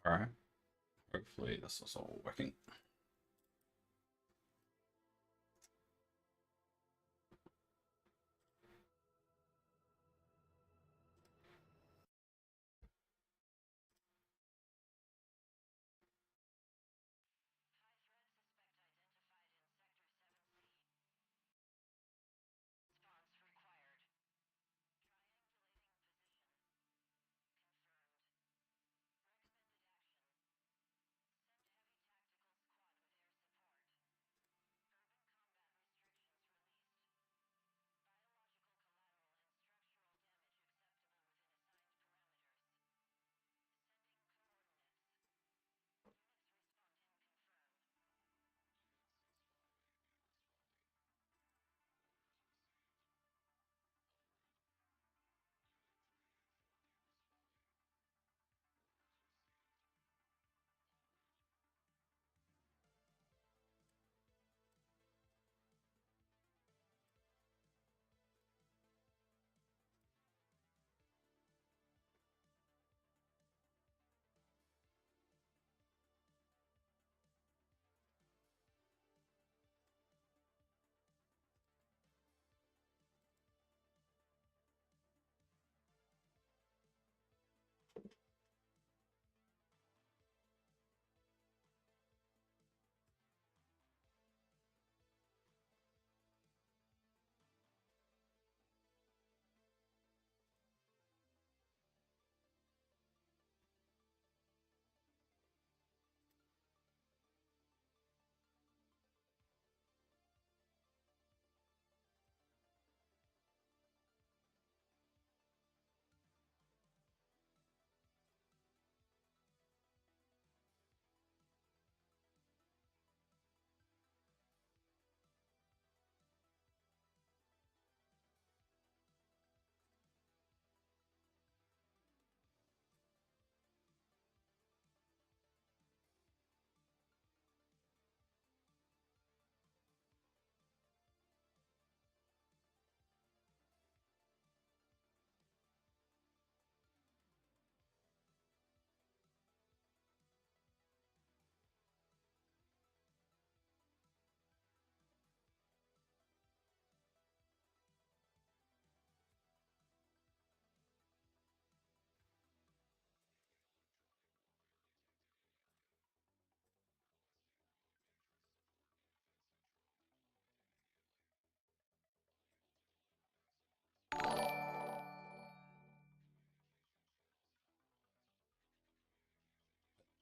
Alright. Hopefully this is all working.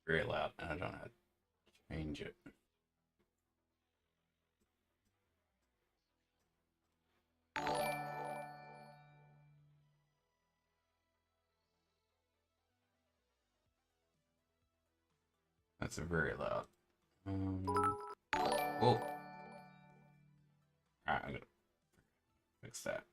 Very loud, and I don't know how to change it. That's very loud. Oh. Alright, I'm gonna fix that.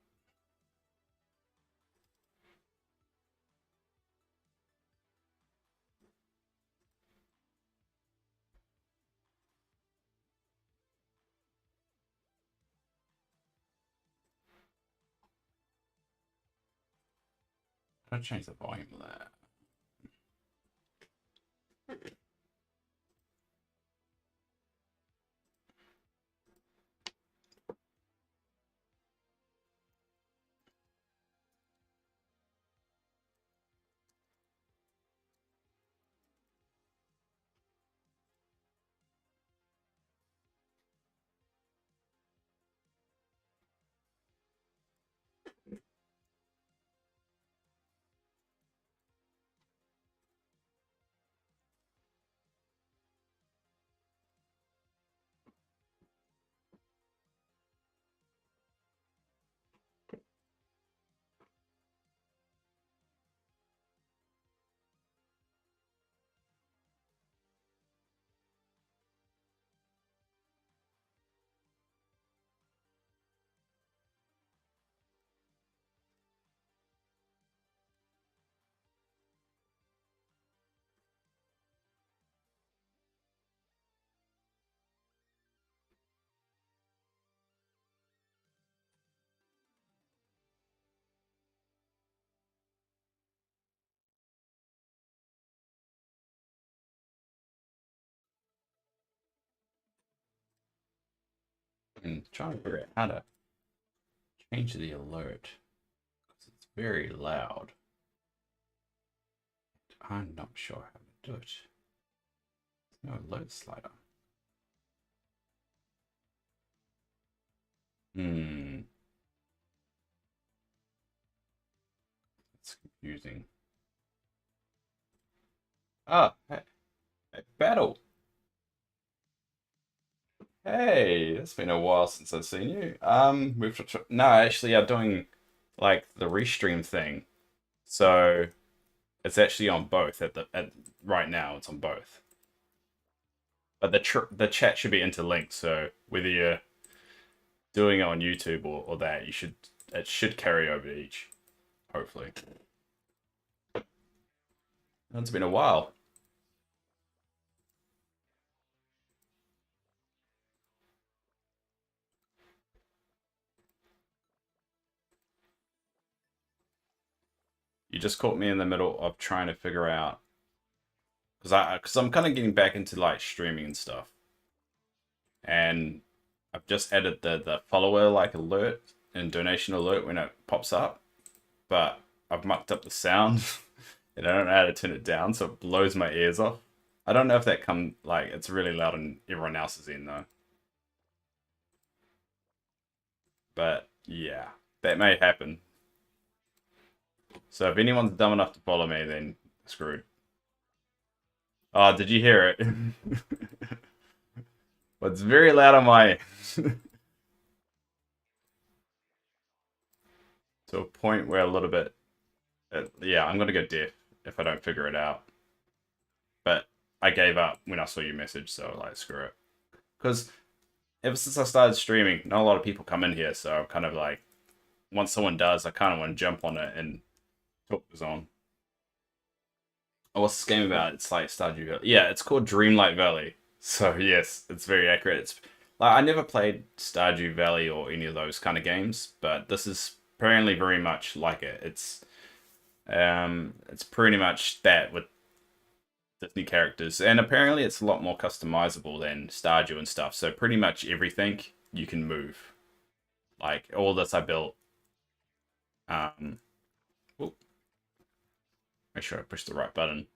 I'll change the volume of that. I'm trying to figure out how to change the alert because it's very loud. I'm not sure how to do it. There's no alert slider. It's confusing. Ah, hey, hey, battle. Hey, it's been a while since I've seen you. No, actually, I'm doing like the restream thing, so it's actually on both at right now. It's on both, but the chat should be interlinked. So whether you're doing it on YouTube or that, it should carry over to each. Hopefully, it's been a while. You just caught me in the middle of trying to figure out because I'm kind of getting back into like streaming and stuff, and I've just added the follower like alert and donation alert when it pops up, but I've mucked up the sound and I don't know how to turn it down, so it blows my ears off. I don't know if that like it's really loud and everyone else is in though. But yeah, that may happen. So if anyone's dumb enough to follow me, then screwed. Oh, did you hear it? Well, it's very loud on my to a point where a little bit. Yeah, I'm gonna go deaf if I don't figure it out. But I gave up when I saw your message, so like screw it. Because ever since I started streaming, not a lot of people come in here, so I'm kind of like, once someone does, I kind of want to jump on it and talk this on. Oh, what's this game about? It's like Stardew Valley. Yeah, it's called Dreamlight Valley. So yes, it's very accurate. It's like I never played Stardew Valley or any of those kind of games, but this is apparently very much like it. It's pretty much that with Disney characters, and apparently it's a lot more customizable than Stardew and stuff. So pretty much everything you can move. Like all this I built. Um, whoop. Make sure I push the right button.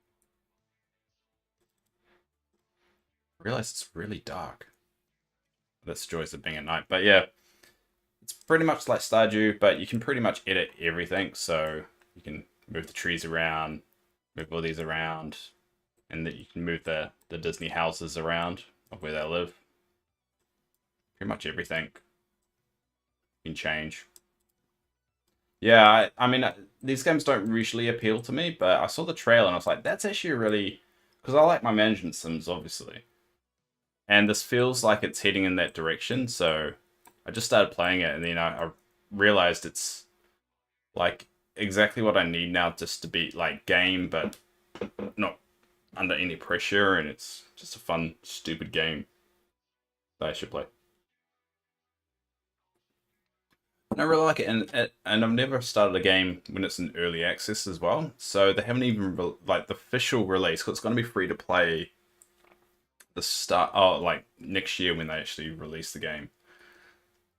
I realize it's really dark. That's the joys of being at night. But yeah, it's pretty much like Stardew, but you can pretty much edit everything. So you can move the trees around, move all these around, and that you can move the Disney houses around of where they live. Pretty much everything you can change. Yeah, I mean, these games don't usually appeal to me, but I saw the trailer and I was like, that's actually really... Because I like my management sims, obviously. And this feels like it's heading in that direction, so I just started playing it, and then I realized it's like exactly what I need now just to be like game, but not under any pressure, and it's just a fun, stupid game that I should play. And I really like it, and I've never started a game when it's in early access as well. So they haven't even like the official release, because it's going to be free to play the start. Oh, like next year when they actually release the game.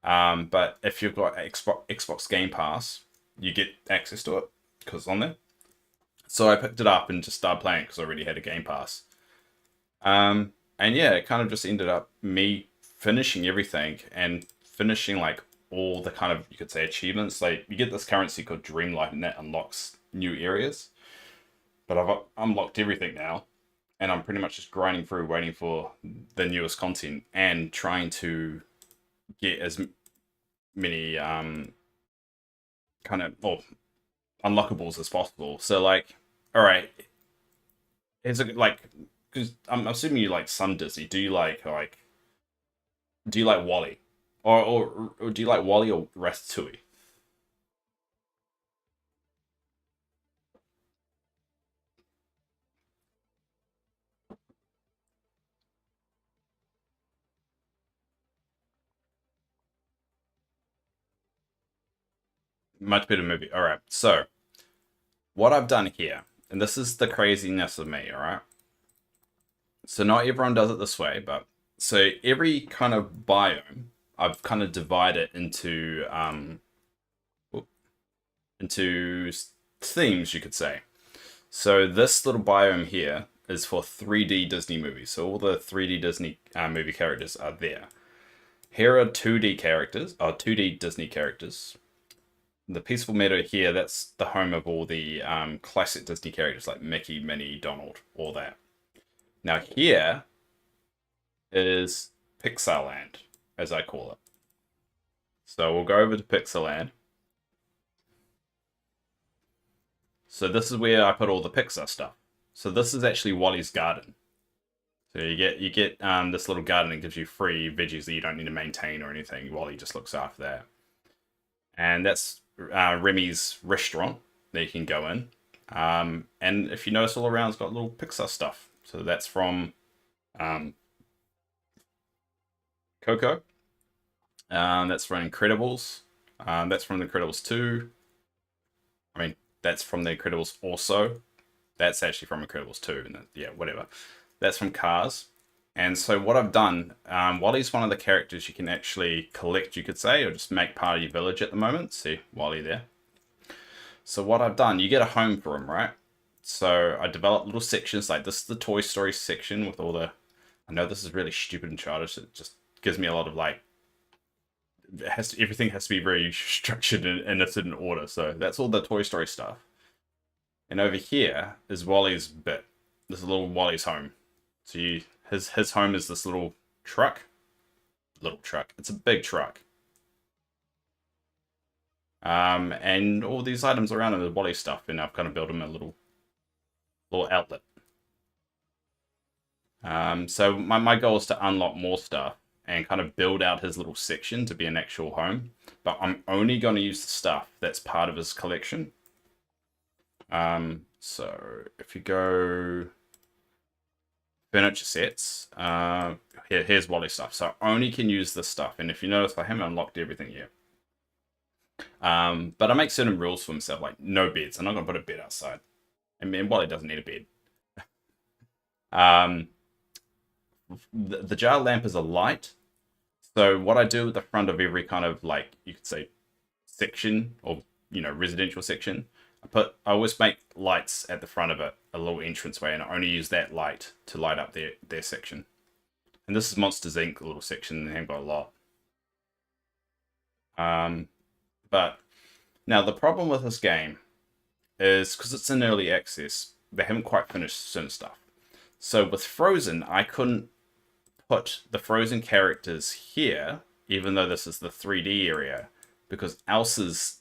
But if you've got Xbox Game Pass, you get access to it because it's on there. So I picked it up and just started playing because I already had a Game Pass. And yeah, it kind of just ended up me finishing everything and finishing like all the kind of, you could say, achievements. Like you get this currency called Dreamlight and that unlocks new areas. But I've unlocked everything now, and I'm pretty much just grinding through waiting for the newest content and trying to get as many kind of unlockables as possible. So like, all right, is it like, because I'm assuming you like some Disney. Do you like Wally, or do you like Wally or Ratatouille? Much better movie. All right, so what I've done here, and this is the craziness of me. All right, so not everyone does it this way, but so every kind of biome I've kind of divided into themes, you could say. So this little biome here is for 3D Disney movies. So all the 3D Disney movie characters are there. Here are 2D characters, or 2D Disney characters. The Peaceful Meadow here, that's the home of all the classic Disney characters like Mickey, Minnie, Donald, all that. Now here is Pixarland, as I call it. So we'll go over to Pixarland. So this is where I put all the Pixar stuff. So this is actually Wally's garden. So you get this little garden that gives you free veggies that you don't need to maintain or anything. Wally just looks after that. And that's Remy's restaurant that you can go in. And if you notice all around, it's got little Pixar stuff. So that's from Coco. That's from Incredibles. That's from The Incredibles 2. I mean, that's from The Incredibles also. That's actually from Incredibles 2. And yeah, whatever. That's from Cars. And so what I've done, Wally's one of the characters you can actually collect, you could say, or just make part of your village at the moment. See, Wally there. So what I've done, you get a home for him, right? So I developed little sections, like this is the Toy Story section with all the... I know this is really stupid and childish. It just gives me a lot of like... everything has to be very structured in a certain order. So that's all the Toy Story stuff. And over here is Wally's bit. This is a little Wally's home. So his home is this little truck. Little truck. It's a big truck. And all these items around him are Wally stuff, and I've kind of built him a little outlet. So my goal is to unlock more stuff and kind of build out his little section to be an actual home. But I'm only going to use the stuff that's part of his collection. So if you go furniture sets, here's Wally stuff. So I only can use this stuff. And if you notice, I haven't unlocked everything yet. But I make certain rules for myself, like no beds. I'm not going to put a bed outside. I mean, Wally doesn't need a bed. The jar lamp is a light. So what I do at the front of every kind of, like, you could say section or, you know, residential section, I always make lights at the front of it, a little entranceway, and I only use that light to light up their section. And this is Monsters Inc. little section, they haven't got a lot. But now the problem with this game is because it's in early access, they haven't quite finished certain stuff. So with Frozen, I couldn't put the Frozen characters here, even though this is the 3D area, because Elsa's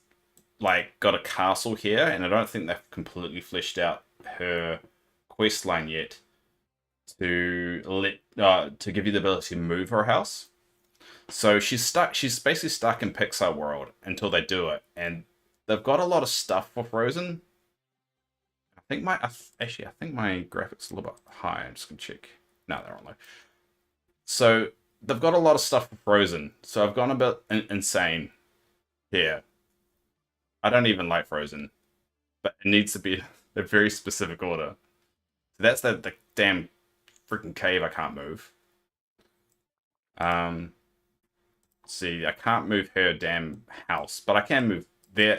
like got a castle here, and I don't think they've completely fleshed out her quest line yet to give you the ability to move her house. So she's stuck. She's basically stuck in Pixar world until they do it, and they've got a lot of stuff for Frozen. I think my graphics are a little bit high. I'm just gonna check. No, they're on low. So they've got a lot of stuff for Frozen. So I've gone a bit insane here. I don't even like Frozen, but it needs to be a very specific order. So that's the damn freaking cave I can't move. See, I can't move her damn house, but I can move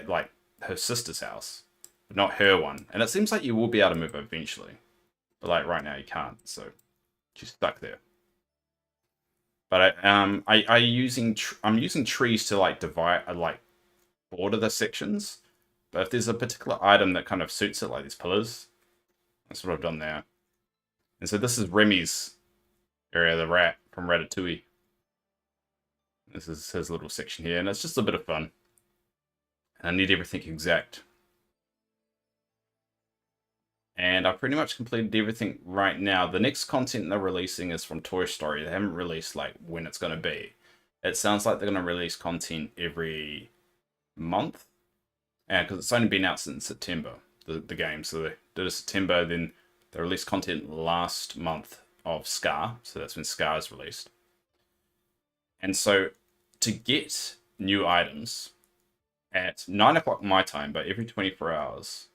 like her sister's house, but not her one. And it seems like you will be able to move her eventually, but like right now you can't. So she's stuck there. But I'm using trees to like divide, like border the sections. But if there's a particular item that kind of suits it, like these pillars, that's what I've done there. And so this is Remy's area, the rat from Ratatouille. This is his little section here, and it's just a bit of fun. And I need everything exact. And I've pretty much completed everything right now. The next content they're releasing is from Toy Story. They haven't released like when it's going to be. It sounds like they're going to release content every month. And because it's only been out since September, the game. So they did a September, then they released content last month of Scar. So that's when Scar is released. And so to get new items at 9 o'clock my time, but every 24 hours,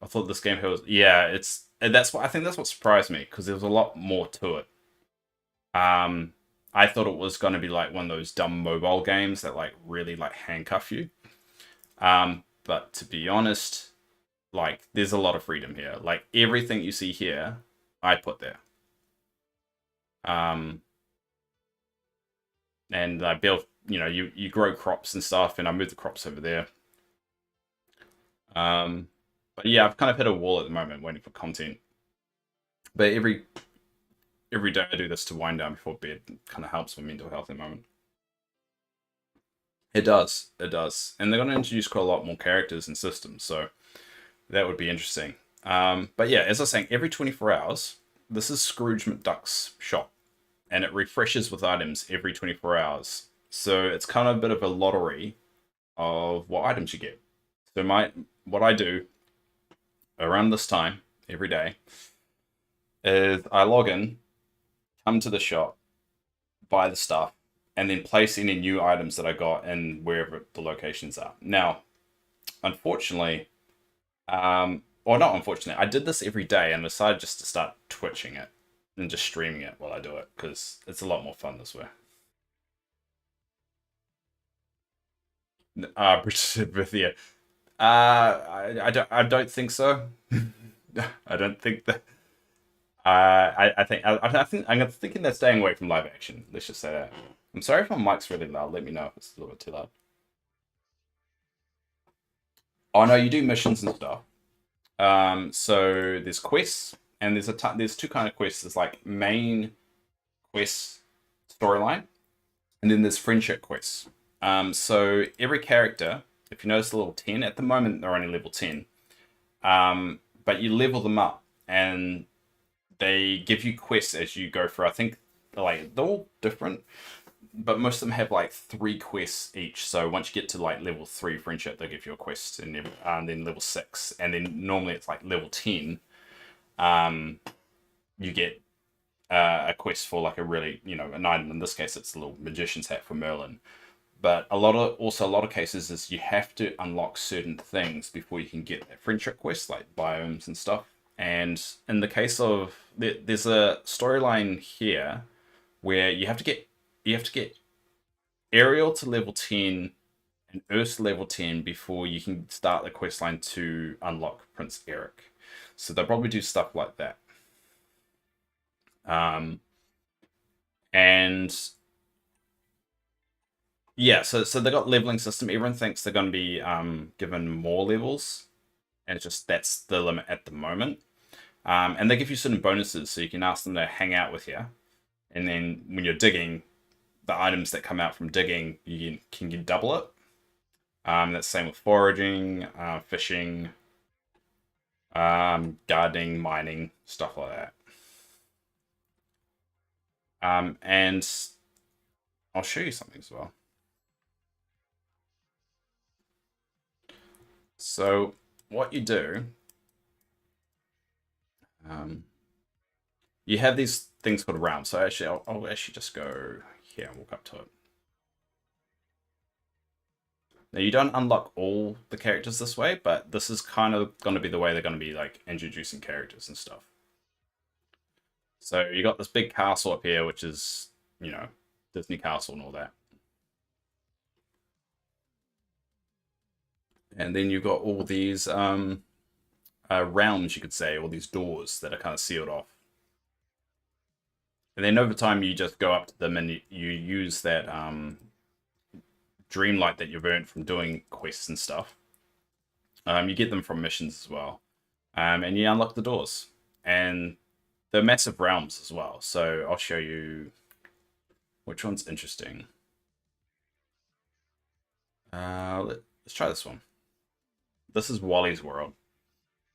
I thought this game was, yeah, I think that's what surprised me, because there was a lot more to it. I I thought it was going to be like one of those dumb mobile games that like really like handcuff you. But to be honest, like there's a lot of freedom here. Like everything you see here, I put there. Um, and I built, you grow crops and stuff, and I moved the crops over there. But yeah, I've kind of hit a wall at the moment waiting for content. But every day I do this to wind down before bed. It kind of helps my mental health at the moment. It does, it does, and they're going to introduce quite a lot more characters and systems, so that would be interesting. But yeah, as I was saying, every 24 hours, this is Scrooge McDuck's shop, and it refreshes with items every 24 hours. So it's kind of a bit of a lottery of what items you get. So what I do around this time every day is I log in, come to the shop, buy the stuff, and then place any new items that I got in wherever the locations are. Now, unfortunately, or not unfortunately, I did this every day and decided just to start twitching it and just streaming it while I do it because it's a lot more fun this way. British Bithia. I don't think so. I don't think that. I'm thinking they're staying away from live action. Let's just say that. I'm sorry if my mic's really loud. Let me know if it's a little bit too loud. Oh no, you do missions and stuff. So there's quests, and there's two kind of quests. There's like main quest storyline, and then there's friendship quests. So every character, if you notice the level 10, at the moment they're only level 10. But you level them up, and they give you quests as you go through. I think like they're all different, but most of them have like 3 quests each. So once you get to like level 3 friendship, they'll give you a quest, and then level 6, and then normally it's like level 10. You get a quest for like a really an item. In this case, it's the little magician's hat for Merlin. But a lot of cases is you have to unlock certain things before you can get that friendship quest, like biomes and stuff. And in the case of there's a storyline here where you have to get Ariel to level 10 and Urs to level 10 before you can start the quest line to unlock Prince Eric. So they'll probably do stuff like that. Um, and yeah, so they got leveling system. Everyone thinks they're going to be given more levels, and it's just that's the limit at the moment. And they give you certain bonuses, so you can ask them to hang out with you, and then when you're digging, the items that come out from digging, you double it. That's the same with foraging, fishing, gardening, mining, stuff like that. And I'll show you something as well. So what you do, you have these things called realms. So actually, I'll actually just go here and walk up to it. Now you don't unlock all the characters this way, but this is kind of going to be the way they're going to be like introducing characters and stuff. So you got this big castle up here, which is, Disney Castle and all that. And then you've got all these realms, you could say, all these doors that are kind of sealed off. And then over time, you just go up to them and you use that Dreamlight that you've earned from doing quests and stuff. You get them from missions as well. And you unlock the doors. And they're massive realms as well. So I'll show you which one's interesting. Let's try this one. This is Wally's world.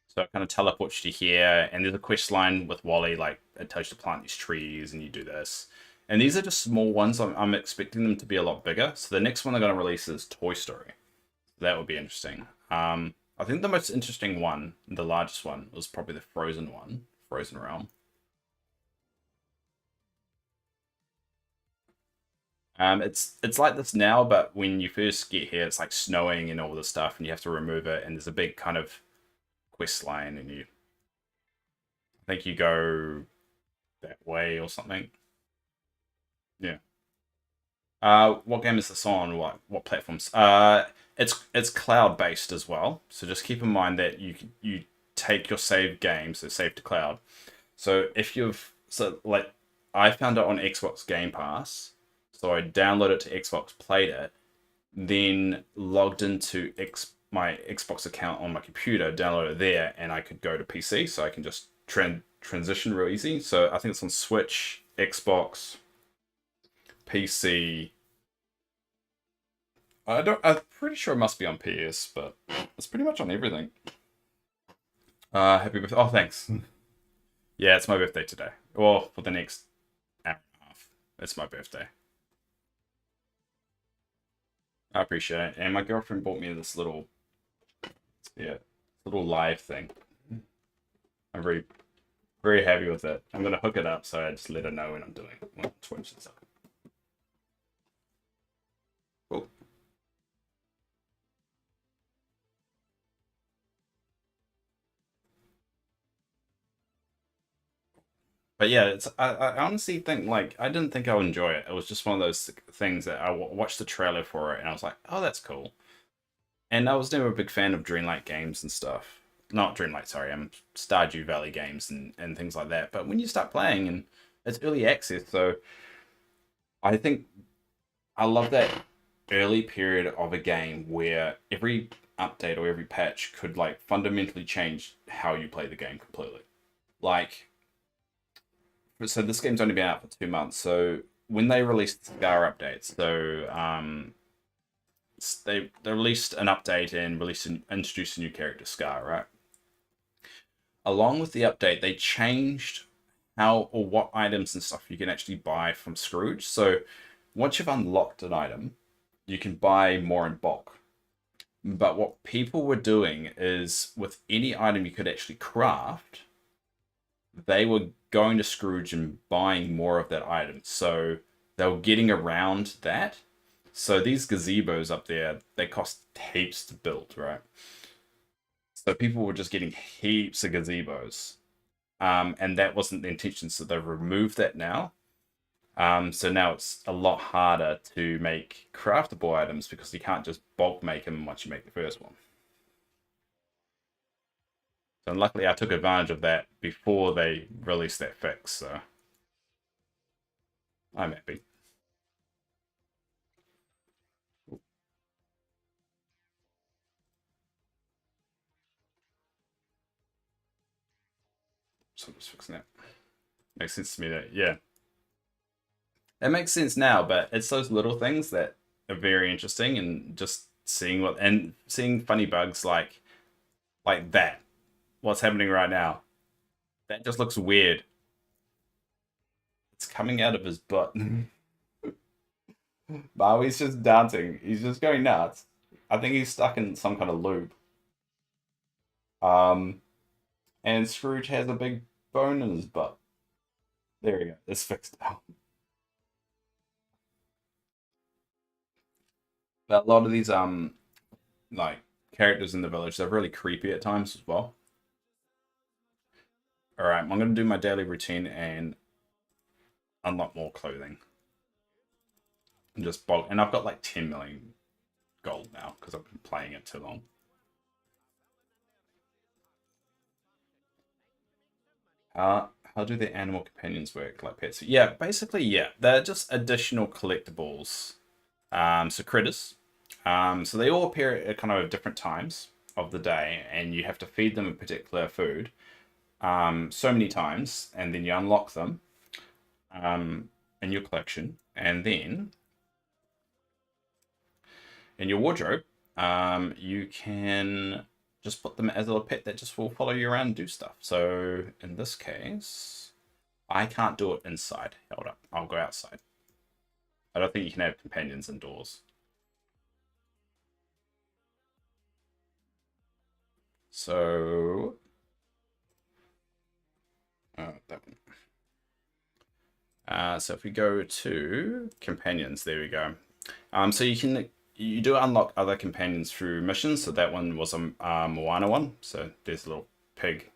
So it kind of teleports you here, and there's a quest line with Wally, like it tells you to plant these trees, and you do this. And these are just small ones. I'm expecting them to be a lot bigger. So the next one they're going to release is Toy Story. That would be interesting. I think the most interesting one, the largest one, was probably the Frozen one, Frozen Realm. It's like this now, but when you first get here, it's like snowing and all this stuff, and you have to remove it. And there's a big kind of quest line, and I think you go that way or something. Yeah. What game is this on? What platforms? It's cloud based as well. So just keep in mind that you take your save game, so save to cloud. So if you've so like I found it on Xbox Game Pass, so I downloaded it to Xbox, played it, then logged into my Xbox account on my computer, downloaded it there, and I could go to PC, so I can just transition real easy. So I think it's on Switch, Xbox, PC. I don't. I'm pretty sure it must be on PS, but it's pretty much on everything. Happy birthday! Oh, thanks. Yeah, it's my birthday today. Or for the next hour and a half. It's my birthday. I appreciate it. And my girlfriend bought me this little, yeah, little live thing. I'm very happy with it. I'm gonna hook it up so I just let her know when I'm doing on Twitch and stuff. Cool. But yeah, I honestly think like I didn't think I would enjoy it. It was just one of those things that I watched the trailer for it and I was like, oh, that's cool. And I was never a big fan of Dreamlight games and stuff. Not Dreamlight, sorry, Stardew Valley games and things like that. But when you start playing and it's early access, so I think I love that early period of a game where every update or every patch could like fundamentally change how you play the game completely. Like, so this game's only been out for 2 months. So when they released the Scar updates, so they released an update and introduced a new character, Scar, right? Along with the update, they changed how or what items and stuff you can actually buy from Scrooge. So once you've unlocked an item, you can buy more in bulk. But what people were doing is with any item you could actually craft, they were going to Scrooge and buying more of that item. So they were getting around that. So these gazebos up there, they cost heaps to build, right? So people were just getting heaps of gazebos. And that wasn't the intention. So they've removed that now. So now it's a lot harder to make craftable items because you can't just bulk make them once you make the first one. So luckily I took advantage of that before they released that fix, so I'm happy. So I'm just fixing that. Makes sense to me that, yeah. It makes sense now, but it's those little things that are very interesting and just seeing funny bugs like that. What's happening right now? That just looks weird. It's coming out of his butt. Bowie's just dancing. He's just going nuts. I think he's stuck in some kind of loop. Um, and Scrooge has a big bone in his butt. There we go. It's fixed now. But a lot of these like characters in the village, they're really creepy at times as well. All right, I'm gonna do my daily routine and unlock more clothing and just bulk. And I've got like 10 million gold now because I've been playing it too long. How do the animal companions work like pets? Yeah, basically, yeah, they're just additional collectibles. So critters. So they all appear at kind of different times of the day, and you have to feed them a particular food so many times, and then you unlock them in your collection, and then in your wardrobe, you can just put them as a little pet that just will follow you around and do stuff. So in this case, I can't do it inside. Hold up, I'll go outside. I don't think you can have companions indoors. So, that one. So if we go to companions, there we go. So you do unlock other companions through missions. So that one was a Moana one. So there's a little pig,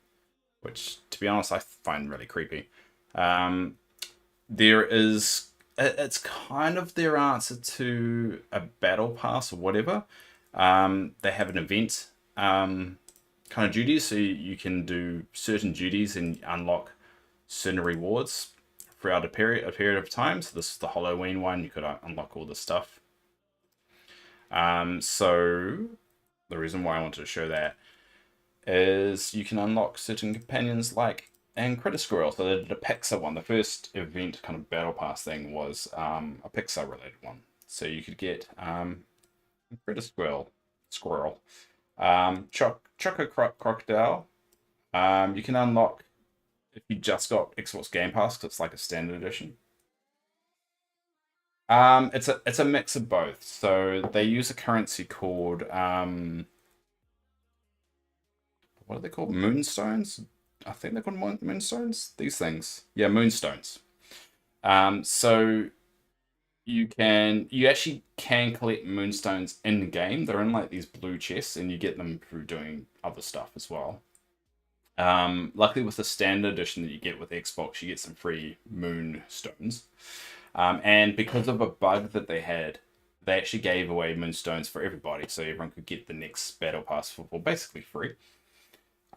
which to be honest I find really creepy. There is it's kind of their answer to a battle pass or whatever. They have an event kind of duties, so you can do certain duties and unlock certain rewards throughout a period of time. So this is the Halloween one. You could unlock all this stuff. So the reason why I wanted to show that is you can unlock certain companions like and Critter Squirrel. So they did a Pixar one. The first event kind of battle pass thing was a Pixar related one. So you could get Critter Squirrel, Choco Crocodile. You can unlock if you just got Xbox Game Pass, 'cause it's like a standard edition. It's a mix of both. So they use a currency called what are they called? Moonstones. I think they're called moonstones. These things, yeah, moonstones. So you actually can collect moonstones in game. They're in like these blue chests, and you get them through doing other stuff as well. Luckily, with the standard edition that you get with Xbox, you get some free moonstones. And because of a bug that they had, they actually gave away moonstones for everybody, so everyone could get the next battle pass for basically free.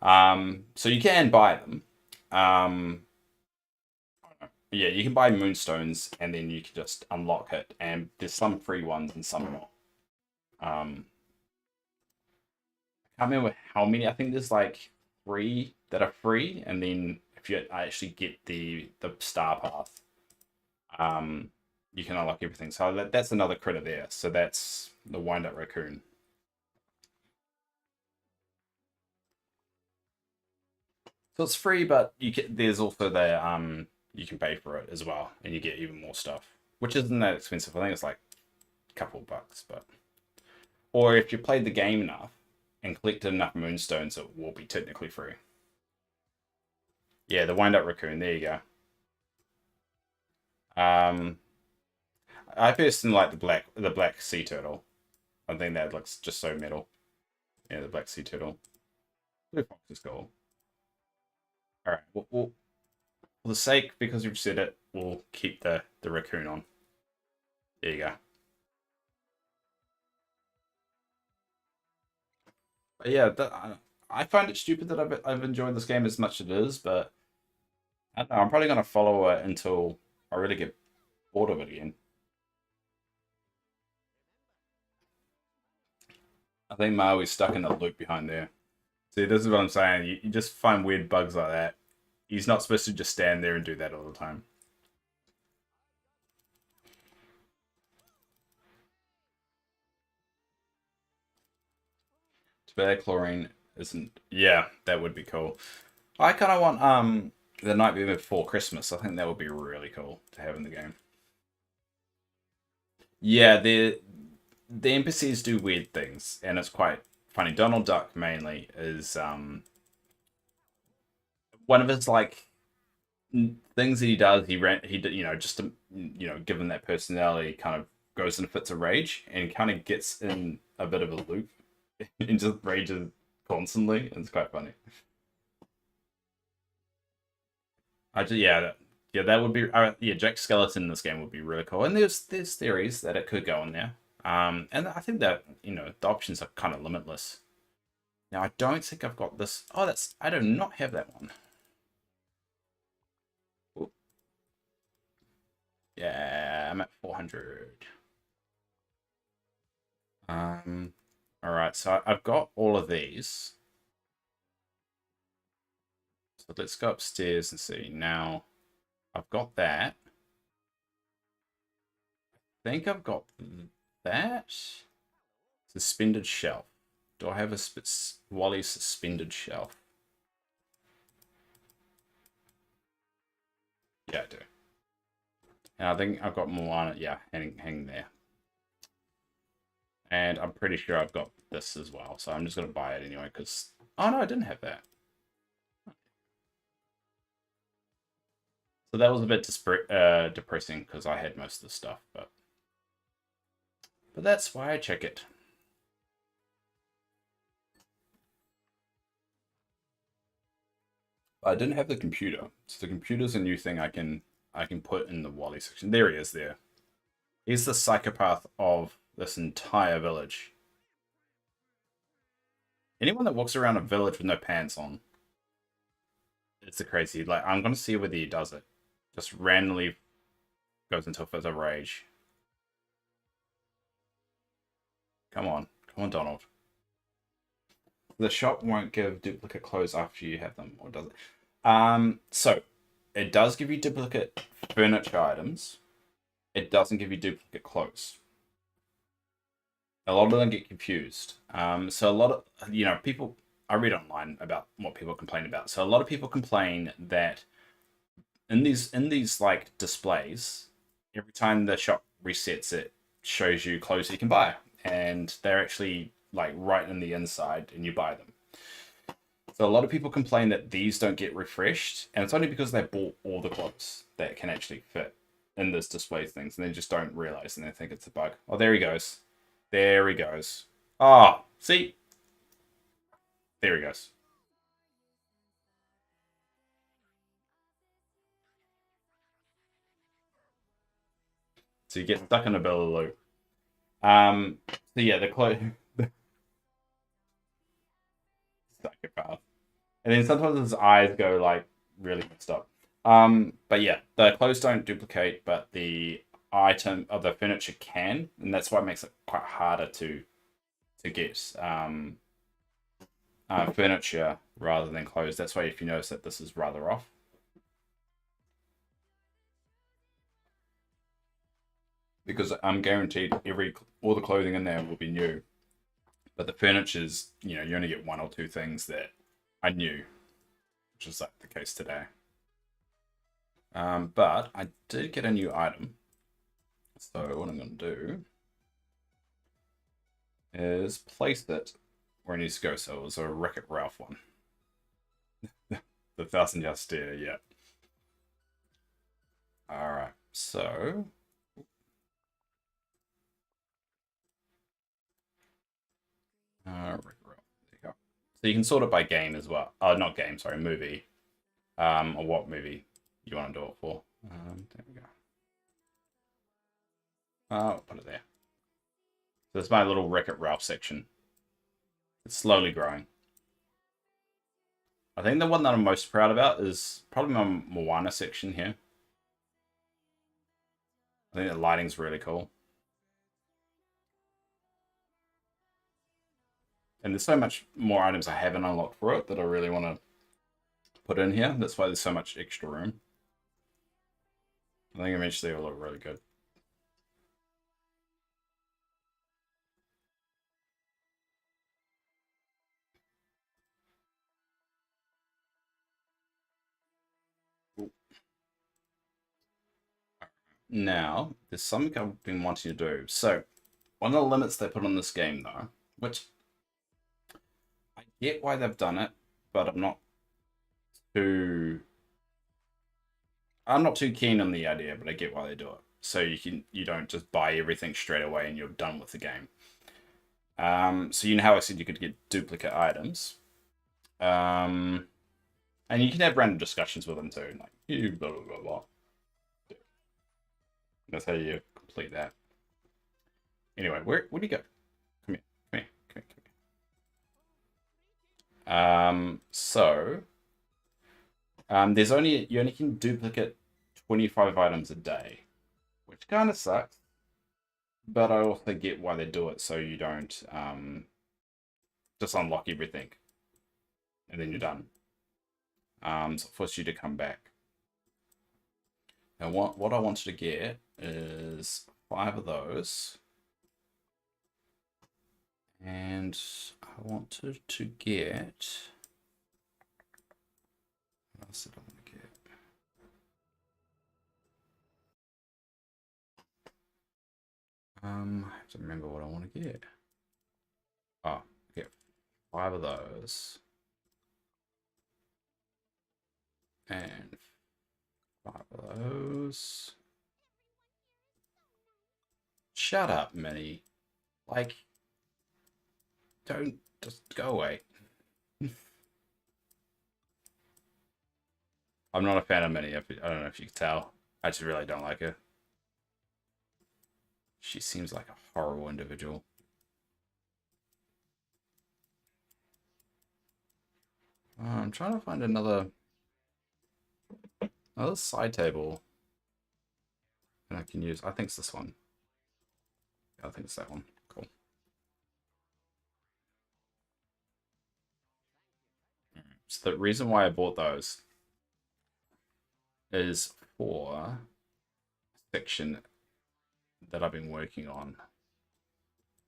So you can buy them. Um, yeah, you can buy moonstones, and then you can just unlock it. And there's some free ones and some not. I can't remember how many. I think there's like three that are free, and then if you actually get the star path, um, you can unlock everything. So that's another critter there. So that's the wind up raccoon. So it's free, but there's also the you can pay for it as well, and you get even more stuff, which isn't that expensive. I think it's like a couple of bucks, but or if you played the game enough and collected enough moonstones, it will be technically free. Yeah, the wind up raccoon. There you go. Um, I personally like the black sea turtle. I think that looks just so metal. Yeah, the black sea turtle. Blue fox is cool. All right. For the sake, because you've said it, we'll keep the raccoon on. There you go. But yeah, I find it stupid that I've enjoyed this game as much as it is, but I don't know. I'm probably gonna follow it until I really get bored of it again. I think Maui's stuck in a loop behind there. See, this is what I'm saying. You just find weird bugs like that. He's not supposed to just stand there and do that all the time. Spare chlorine isn't. Yeah, that would be cool. I kind of want the night before Christmas. I think that would be really cool to have in the game. Yeah, the NPCs do weird things, and it's quite funny. Donald Duck mainly is one of his like things that he does. Just to, given that personality, kind of goes into fits of rage and kind of gets in a bit of a loop and just rages constantly. It's quite funny. Yeah, that would be yeah. Jack Skeleton in this game would be really cool, and there's theories that it could go in there. And I think that the options are kind of limitless. Now I don't think I've got this. Oh, I do not have that one. Oop. Yeah, I'm at 400. Um, all right, so I've got all of these. So let's go upstairs and see. Now I've got that. I think I've got that. Suspended shelf. Do I have a Wally suspended shelf? Yeah, I do. And I think I've got more on it. Yeah, hanging there. And I'm pretty sure I've got this as well. So I'm just going to buy it anyway because... Oh, no, I didn't have that. So that was a bit depressing because I had most of the stuff. But that's why I check it. I didn't have the computer. So the computer's a new thing I can I can put in the Wally section. There he is there. He's the psychopath of this entire village. Anyone that walks around a village with no pants on, it's a crazy. Like, I'm going to see whether he does it. Just randomly goes into a fit of rage. Come on. Come on, Donald. The shop won't give duplicate clothes after you have them, or does it? So, it does give you duplicate furniture items. It doesn't give you duplicate clothes. A lot of them get confused. So a lot of, people, I read online about what people complain about. So a lot of people complain that in these like displays, every time the shop resets, it shows you clothes you can buy, and they're actually like right in the inside, and you buy them. So a lot of people complain that these don't get refreshed, and it's only because they bought all the clothes that can actually fit in this display things, and they just don't realize, and they think it's a bug. Oh, there he goes. There he goes. Ah, oh, see? There he goes. So you get stuck in a bit of a loop. So yeah, the clothes... Psychopath. And then sometimes his eyes go, like, really messed up. But yeah, the clothes don't duplicate, but the item of the furniture can, and that's why it makes it quite harder to get furniture rather than clothes. That's why if you notice that this is rather off. Because I'm guaranteed all the clothing in there will be new. But the furniture's, you only get one or two things that are new, which is like the case today. But I did get a new item. So what I'm going to do is place it where it needs to go. So it was a Wreck-It Ralph one. The 1,000-yard stare, yeah. Alright, so... Wreck-It Ralph, there you go. So you can sort it by game as well. Not game, sorry, movie. Or what movie you want to do it for. There we go. I'll put it there. So that's my little Wreck-It Ralph section. It's slowly growing. I think the one that I'm most proud about is probably my Moana section here. I think the lighting's really cool. And there's so much more items I haven't unlocked for it that I really want to put in here. That's why there's so much extra room. I think eventually it'll look really good. Now, there's something I've been wanting to do. So, one of the limits they put on this game, though, which I get why they've done it, but I'm not too keen on the idea, but I get why they do it. So you don't just buy everything straight away and you're done with the game. So you know how I said you could get duplicate items. And you can have random discussions with them too, like you blah blah blah blah. That's how you complete that. Anyway, where do you go? Come here. So you only can duplicate 25 items a day, which kind of sucks. But I also get why they do it, so you don't just unlock everything, and then you're done. So it forces you to come back. Now, what I wanted to get is 5 of those. And I wanted to get... What else did I want to get? I have to remember what I want to get. Oh, get 5 of those. And 5 of those. Shut up, Minnie. Like, don't just go away. I'm not a fan of Minnie. I don't know if you can tell. I just really don't like her. She seems like a horrible individual. I'm trying to find another side table that I can use. I think it's this one. I think it's that one. Cool. So the reason why I bought those is for section that I've been working on.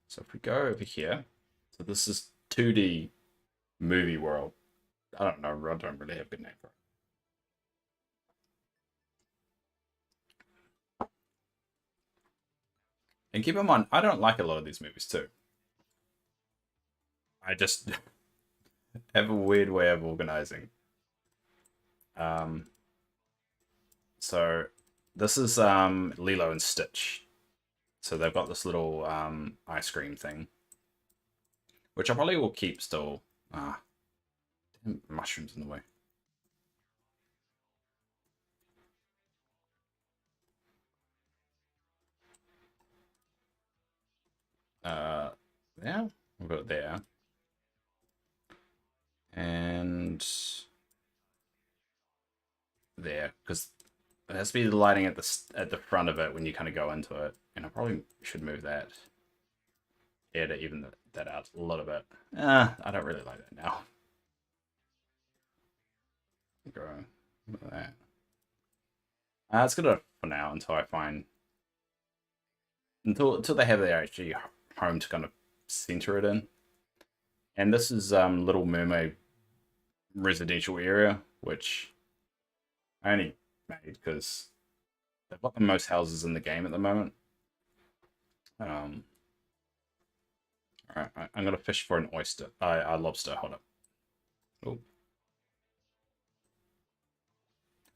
So if we go over here, so this is 2D movie world. I don't know, I don't really have a good name for it. And keep in mind, I don't like a lot of these movies too. I just have a weird way of organizing. Um, so this is Lilo and Stitch. So they've got this little ice cream thing, which I probably will keep still. Ah, damn mushrooms in the way. Yeah, we've got it there. And there, because it has to be the lighting at the front of it when you kind of go into it. And I probably should move that. Yeah, to even that out a little bit. I don't really like that now. Go with that. It's good for now until I find until they have their actually home to kind of center it in. And this is Little Mermaid residential area, which I only made because they've got the most houses in the game at the moment. All right, I'm gonna fish for an oyster. A lobster. Hold up. Oh,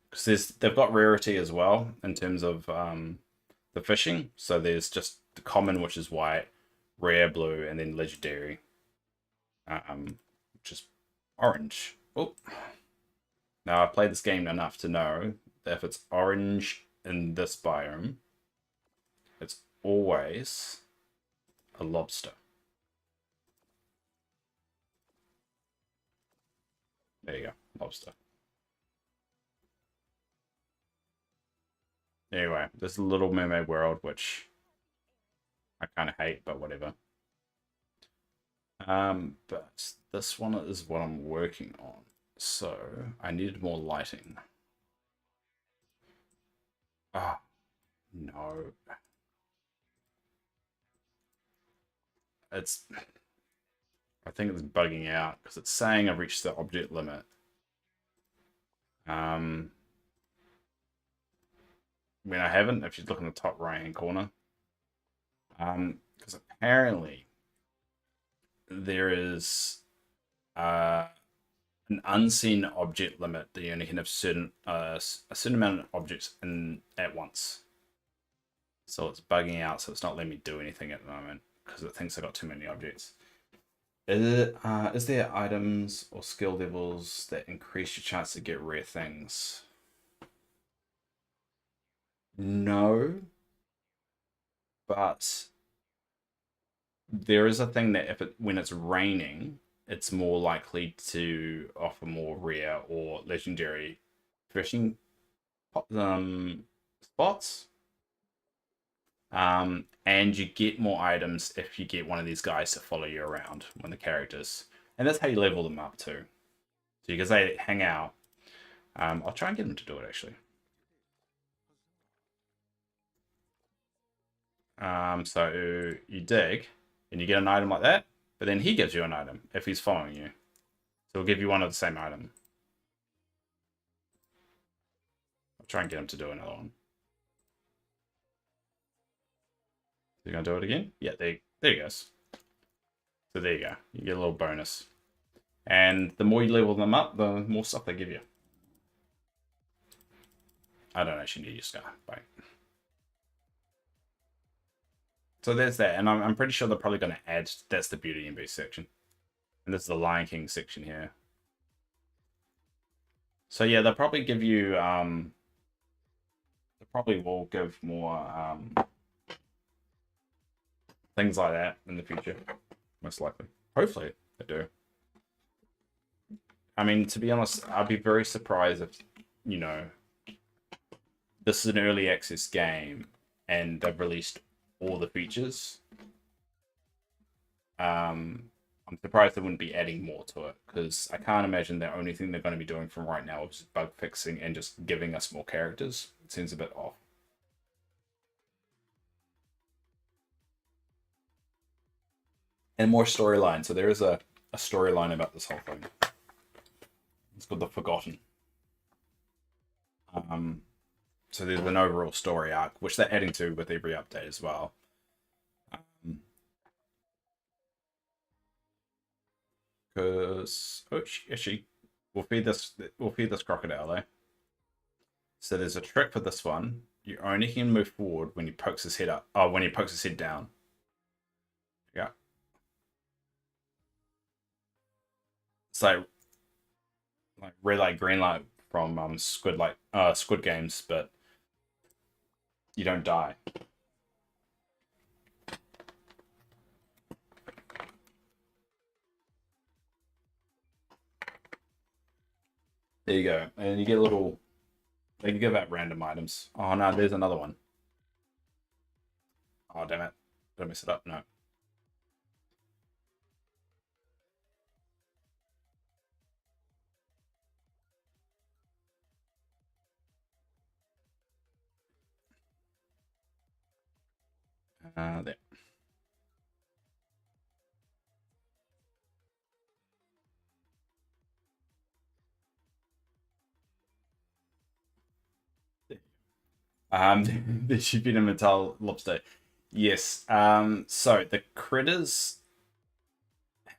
because they've got rarity as well in terms of the fishing. So there's just the common, which is white, rare blue, and then legendary, which is orange. Oh, now I've played this game enough to know that if it's orange in this biome, it's always a lobster. There you go, lobster. Anyway, this is Little Mermaid world, which I kind of hate, but whatever. But this one is what I'm working on. So I needed more lighting. Ah, no. It's I think it's bugging out because it's saying I've reached the object limit. When I haven't, if you look in the top right hand corner. Because apparently there is an unseen object limit that you only can have a certain amount of objects in at once. So it's bugging out, so it's not letting me do anything at the moment because it thinks I got too many objects. Is there items or skill levels that increase your chance to get rare things? No, but there is a thing that when it's raining, it's more likely to offer more rare or legendary fishing spots. And you get more items if you get one of these guys to follow you around when the characters, and that's how you level them up too. So because they hang out, I'll try and get them to do it actually. So you dig, and you get an item like that, but then he gives you an item if he's following you. So he'll give you one of the same item. I'll try and get him to do another one. You're gonna do it again? Yeah, there he goes. So there you go. You get a little bonus. And the more you level them up, the more stuff they give you. I don't actually need your scar. Bye. So there's that, and I'm pretty sure they're probably going to add. That's the Beauty and Beast section, and this is the Lion King section here. So yeah, they'll probably give you probably will give more things like that in the future, most likely. Hopefully they do. I mean, to be honest, I'd be very surprised if, you know, this is an early access game and they've released all the features. I'm surprised they wouldn't be adding more to it because I can't imagine the only thing they're going to be doing from right now is bug fixing and just giving us more characters. It seems a bit off. And more storyline. So there is a storyline about this whole thing. It's called The Forgotten. So there's an overall story arc, which they're adding to with every update as well. Because actually, we'll feed this crocodile, eh? So there's a trick for this one. You only can move forward when he pokes his head up. Oh, when he pokes his head down. Yeah. It's like red light, green light from Squid Games, but you don't die. There you go, and you get a little. They can give out random items. Oh no, there's another one. Oh damn it! Did I mess it up? No. There. There should be a metal lobster. Yes. So the critters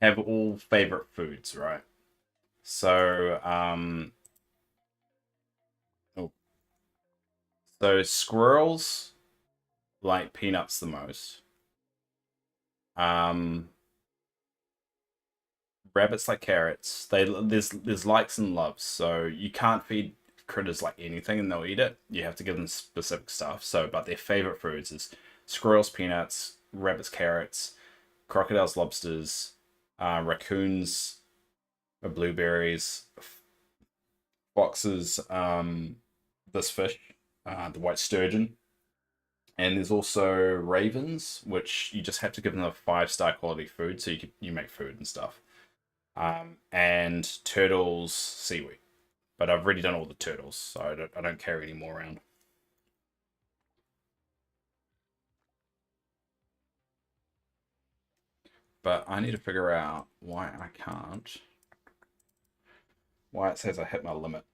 have all favorite foods, right? So, oh, so squirrels like peanuts the most. Um, Rabbits like carrots. There's likes and loves, so you can't feed critters like anything and they'll eat it. You have to give them specific stuff. So, but their favorite foods is squirrels, peanuts, rabbits, carrots, crocodiles, lobsters, raccoons, blueberries, foxes, this fish, the white sturgeon, and there's also ravens, which you just have to give them a 5-star quality food, so you make food and stuff. And turtles, seaweed. But I've already done all the turtles, so I don't carry any more around. But I need to figure out why I can't. Why it says I hit my limit.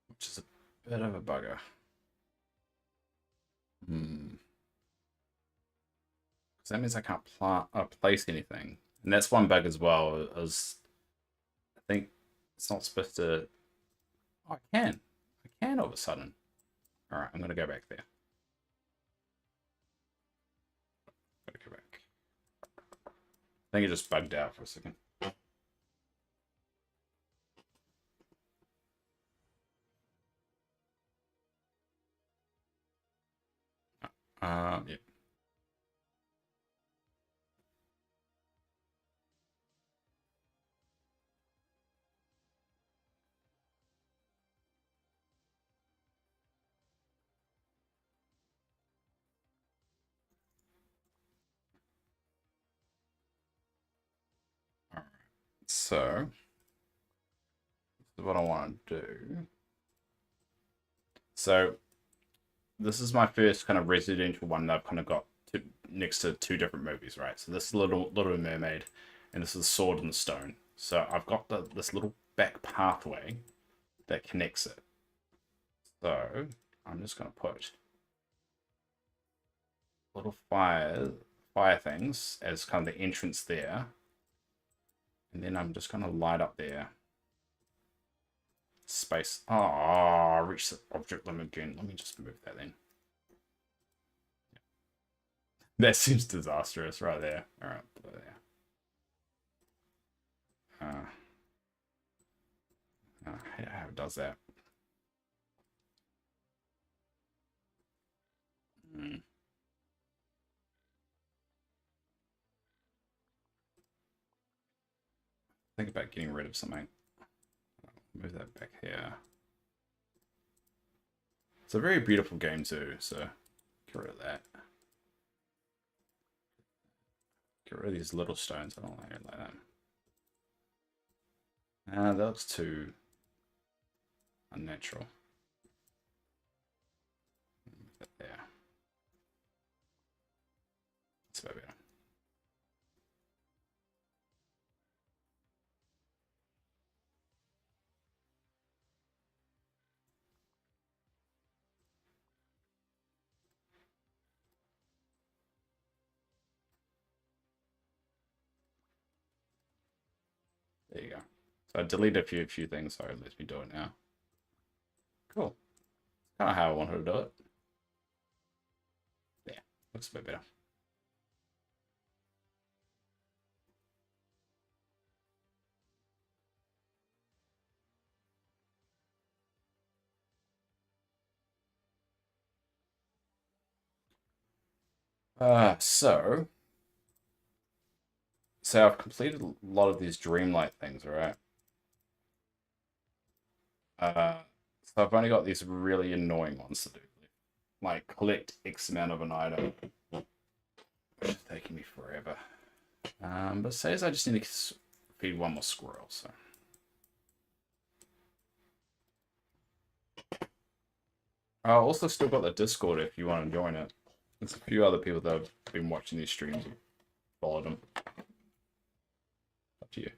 Which is a bit of a bugger. Because that means I can't place anything. And that's one bug as well, is I think it's not supposed to... Oh, I can. I can all of a sudden. Alright, I'm going to go back there. Gotta go back. I think it just bugged out for a second. Yeah. Alright. So, this is what I want to do. So, this is my first kind of residential one that I've kind of got next to two different movies, right? So this is Little Mermaid, and this is Sword in the Stone. So I've got this little back pathway that connects it. So I'm just gonna put little fire things as kind of the entrance there, and then I'm just gonna light up there. Space. Oh, I reached the object limit again. Let me just move that then. That seems disastrous right there. All right, put that there. I hate how it does that. think about getting rid of something. Move that back here. It's a very beautiful game too, so get rid of that. Get rid of these little stones. I don't like it like that. That looks too unnatural. Move that there. That's about better. There you go. So I deleted a few things, so it lets me do it now. Cool. Kind of how I wanted to do it. Yeah, looks a bit better. So I've completed a lot of these Dreamlight things, right? So I've only got these really annoying ones to do. Like collect X amount of an item, which is taking me forever. But says I just need to feed one more squirrel, so. I also still got the Discord if you want to join it. There's a few other people that have been watching these streams and followed them. Up to you.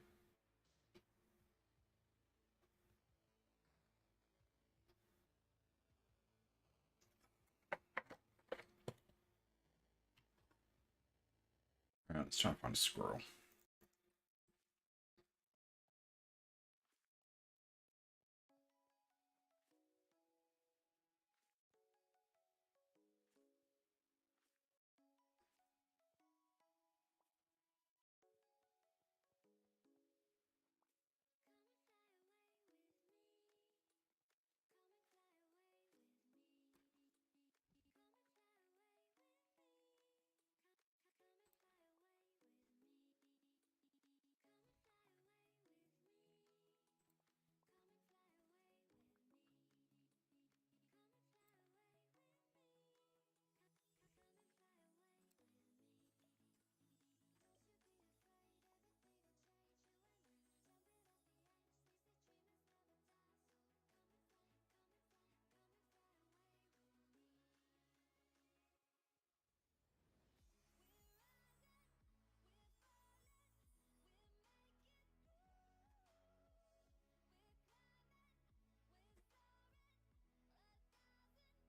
Alright, let's try and find a squirrel.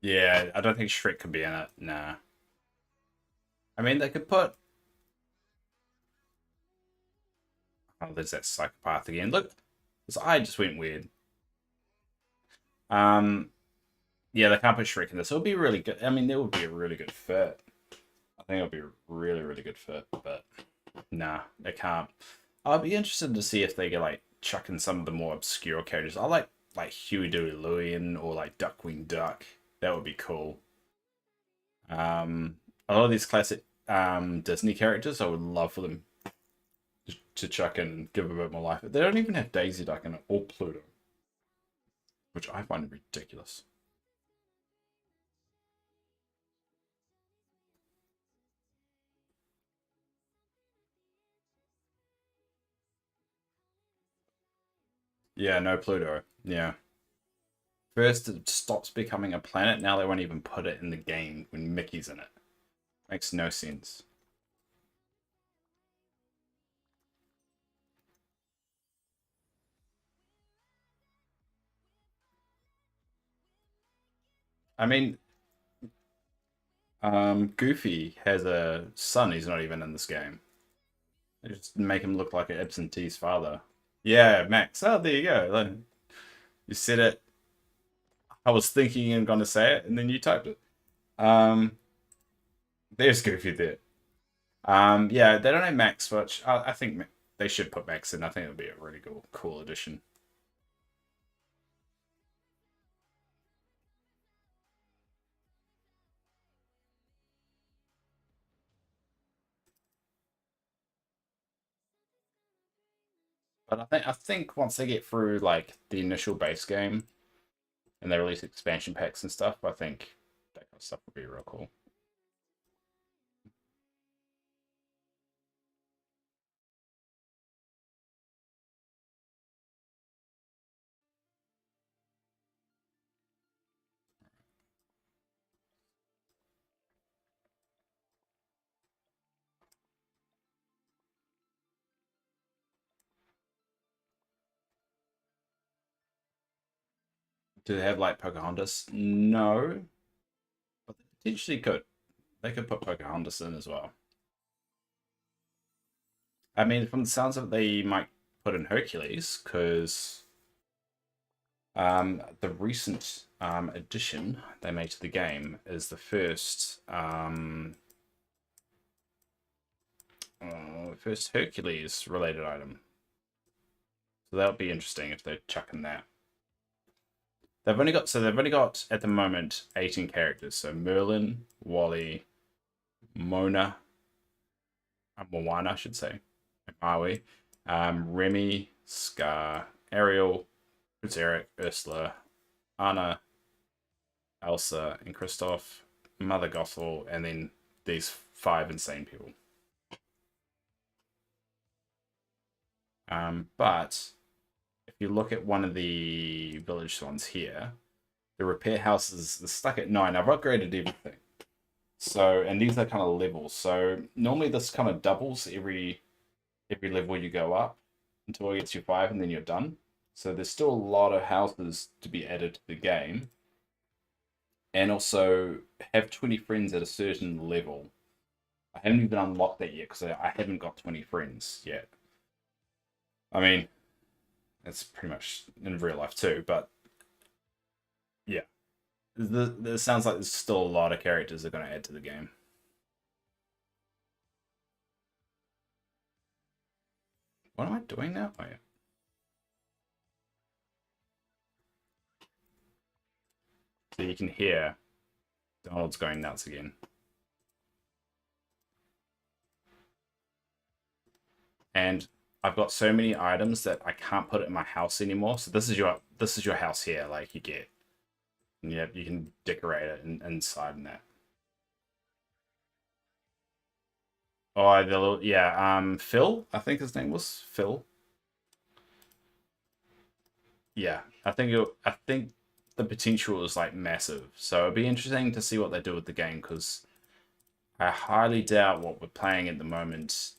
Yeah, I don't think Shrek could be in it. Nah. I mean, they could put. Oh, there's that psychopath again. Look, his eye just went weird. Um, yeah, they can't put Shrek in this. It would be really good. I mean, there would be a really good fit. I think it would be a really, really good fit, but nah, they can't. I'd be interested to see if they get like chuck in some of the more obscure characters. I like Huey Dewey Louie or like Duckwing Duck. That would be cool. A lot of these classic Disney characters, I would love for them to chuck in and give a bit more life. They don't even have Daisy Duck in it or Pluto, which I find ridiculous. Yeah, no Pluto. Yeah. First, it stops becoming a planet. Now they won't even put it in the game when Mickey's in it. Makes no sense. I mean, Goofy has a son. He's not even in this game. They just make him look like an absentee's father. Yeah, Max. Oh, there you go. You said it. I was thinking and going to say it, and then you typed it. Um, there's Goofy there. Yeah, they don't have Max, but I think they should put Max in. I think it would be a really cool addition. But I think once they get through like the initial base game and they release expansion packs and stuff, I think that kind of stuff would be real cool. Do they have like Pocahontas? No, but they potentially could. They could put Pocahontas in as well. I mean, from the sounds of it, they might put in Hercules because the recent addition they made to the game is the first Hercules related item. So that would be interesting if they chuck in that. They've only got at the moment 18 characters. So Merlin, Wally, Mona, Moana, I should say, Maui, Remy, Scar, Ariel, Prince Eric, Ursula, Anna, Elsa, and Kristoff, Mother Gothel, and then these five insane people. But if you look at one of the village ones here, the repair house is stuck at 9. I've upgraded everything. So, and these are kind of levels. So normally this kind of doubles every level you go up until it gets you 5 and then you're done. So there's still a lot of houses to be added to the game. And also have 20 friends at a certain level. I haven't even unlocked that yet because I haven't got 20 friends yet. I mean, it's pretty much in real life too, but yeah. It sounds like there's still a lot of characters they're going to add to the game. What am I doing now? Oh, yeah. So you can hear Donald's going nuts again. And I've got so many items that I can't put it in my house anymore. So this is your house here, like you get. And you can decorate it inside and that. Oh, the little yeah, Phil, I think his name was Phil. Yeah, I think the potential is like massive. So it'd be interesting to see what they do with the game because I highly doubt what we're playing at the moment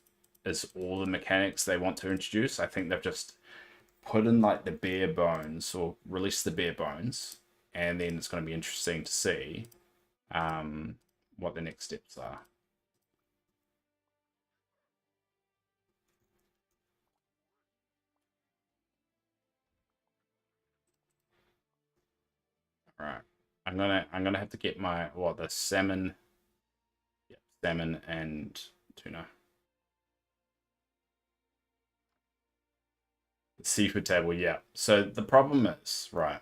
is all the mechanics they want to introduce. I think they've just put in like the bare bones or release the bare bones, and then it's going to be interesting to see um, what the next steps are. All right, I'm gonna have to get my what the salmon, yeah, salmon and tuna. The seafood table, yeah. So the problem is, right,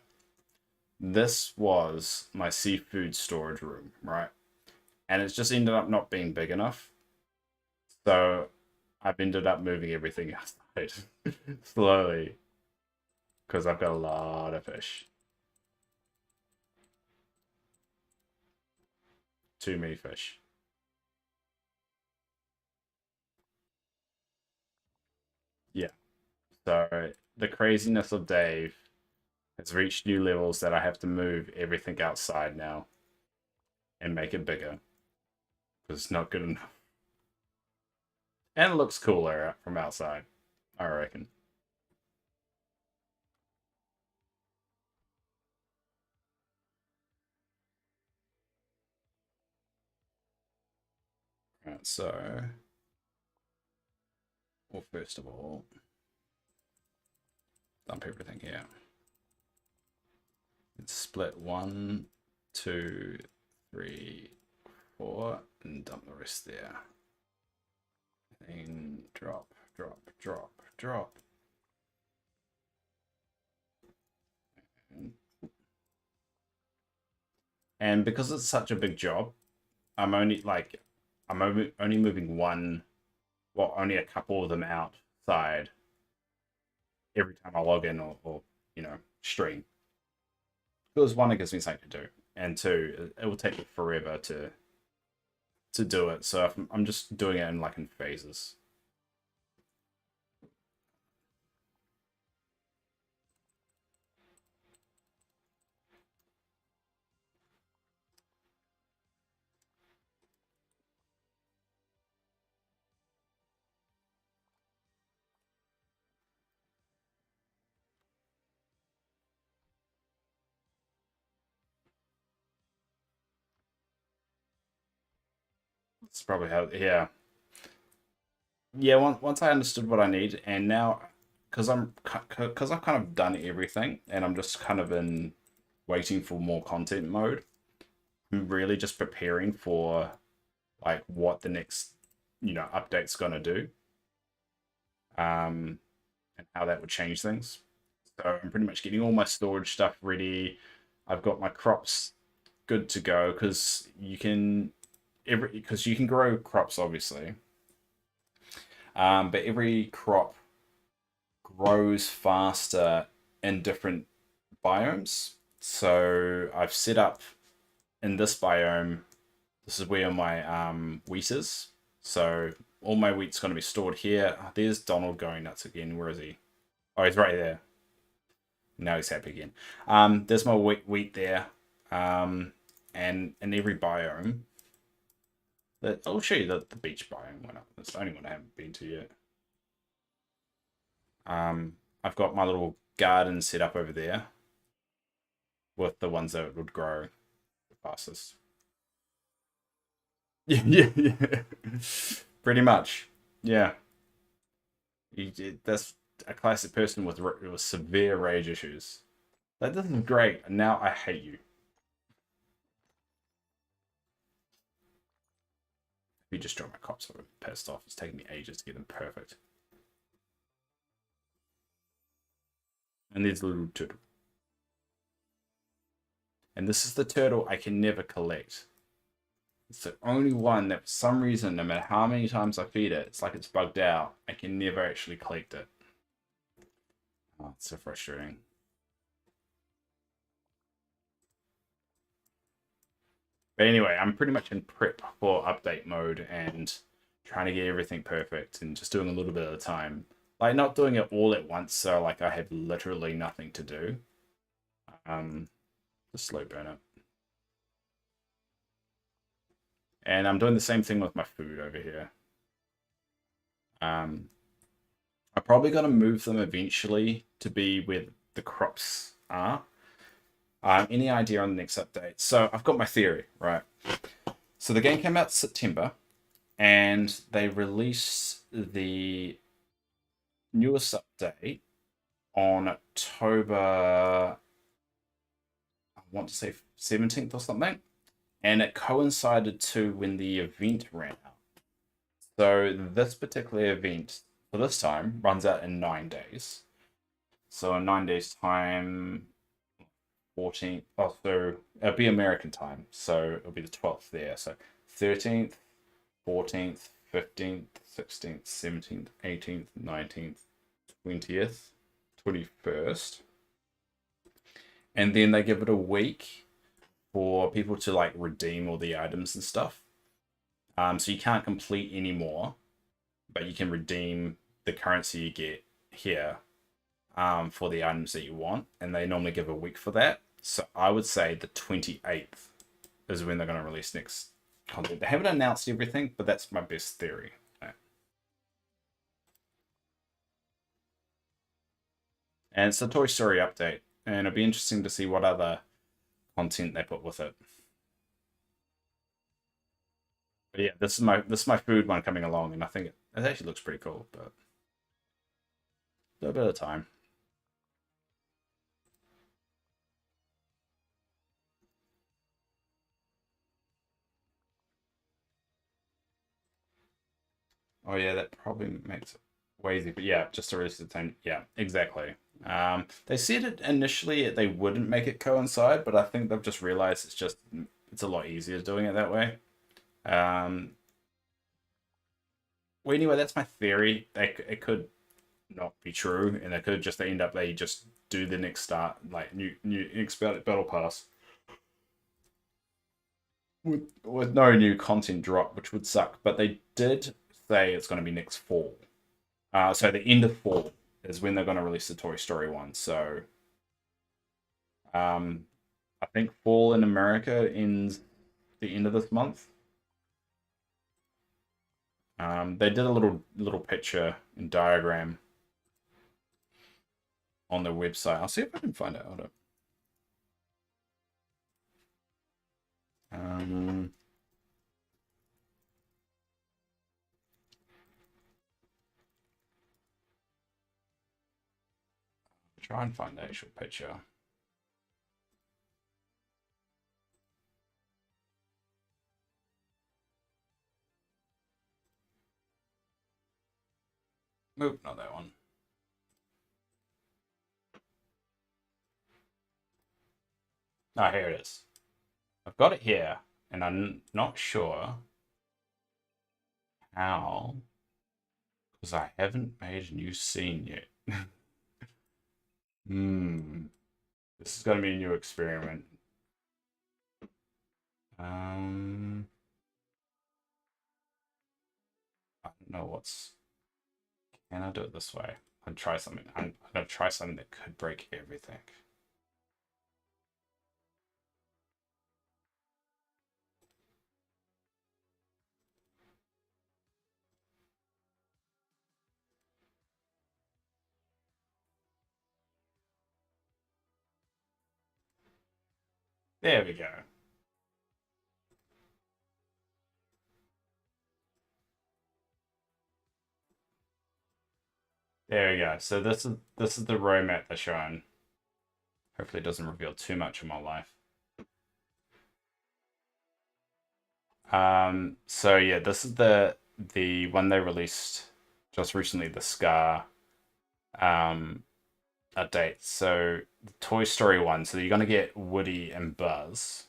this was my seafood storage room, right? And it's just ended up not being big enough. So I've ended up moving everything outside slowly because I've got a lot of fish. Too many fish. Yeah. So the craziness of Dave has reached new levels that I have to move everything outside now and make it bigger because it's not good enough. And it looks cooler from outside, I reckon. Right, so, well, first of all, dump everything here. Let's split 1, 2, 3, 4, and dump the rest there. And drop, drop, drop, drop. And because it's such a big job, I'm only moving one, well, only a couple of them outside every time I log in or stream. Because one, it gives me something to do, and two, it will take me forever to do it. So I'm just doing it in phases. It's probably how, yeah. Yeah, once I understood what I need, and now because I've kind of done everything, and I'm just kind of in waiting for more content mode. I'm really just preparing for like what the next update's gonna do, um, and how that would change things. So I'm pretty much getting all my storage stuff ready. I've got my crops good to go because you can grow crops obviously, but every crop grows faster in different biomes. So I've set up in this biome. This is where my wheat is. So all my wheat's going to be stored here. There's Donald going nuts again. Where is he? Oh, he's right there. Now he's happy again. There's my wheat there. And in every biome, I'll show you the beach biome one up. It's the only one I haven't been to yet. I've got my little garden set up over there with the ones that would grow the fastest. Yeah. Pretty much. Yeah. That's a classic person with severe rage issues. Like, this is great, and now I hate you. If you just drop my cops, I'm pissed off. It's taking me ages to get them perfect. And there's a little turtle. And this is the turtle I can never collect. It's the only one that for some reason, no matter how many times I feed it, it's like it's bugged out. I can never actually collect it. Oh, it's so frustrating. But anyway, I'm pretty much in prep for update mode and trying to get everything perfect and just doing a little bit at a time. Like, not doing it all at once, so like I have literally nothing to do. Just slow burn it. And I'm doing the same thing with my food over here. I'm probably going to move them eventually to be where the crops are. Any idea on the next update? So I've got my theory, right? So the game came out September, and they released the newest update on October, I want to say 17th or something, and it coincided to when the event ran out. So this particular event for this time runs out in 9 days. So in 9 days' time, 14th. Oh, so it'll be American time. So it'll be the 12th there. So 13th, 14th, 15th, 16th, 17th, 18th, 19th, 20th, 21st. And then they give it a week for people to like redeem all the items and stuff. So you can't complete anymore, but you can redeem the currency you get here for the items that you want. And they normally give a week for that. So I would say the 28th is when they're going to release next content. They haven't announced everything, but that's my best theory. And it's a Toy Story update, and it'll be interesting to see what other content they put with it. But yeah, this is my food one coming along, and I think it actually looks pretty cool, but a little bit of time. Oh yeah, that probably makes it way easier. But yeah, just to release the time. Yeah, exactly. They said it initially they wouldn't make it coincide, but I think they've just realized it's a lot easier doing it that way. Um, well, anyway, that's my theory. It could not be true, and it could just end up they just do the next start like new next battle pass with no new content drop, which would suck. But they did say it's going to be next fall. So the end of fall is when they're going to release the Toy Story one. So um, I think fall in America ends the end of this month. They did a little picture and diagram on their website. I'll see if I can find it. Hold up. Try and find the actual picture. Nope, not that one. Ah, here it is. I've got it here, and I'm not sure how, because I haven't made a new scene yet. This is going to be a new experiment. I don't know what's. Can I do it this way? I'd try something. I'm gonna try something that could break everything. There we go. There we go. So this is the row map they're showing. Hopefully it doesn't reveal too much of my life. So yeah, this is the one they released just recently, the Scar update. So the Toy Story one. So you're gonna get Woody and Buzz.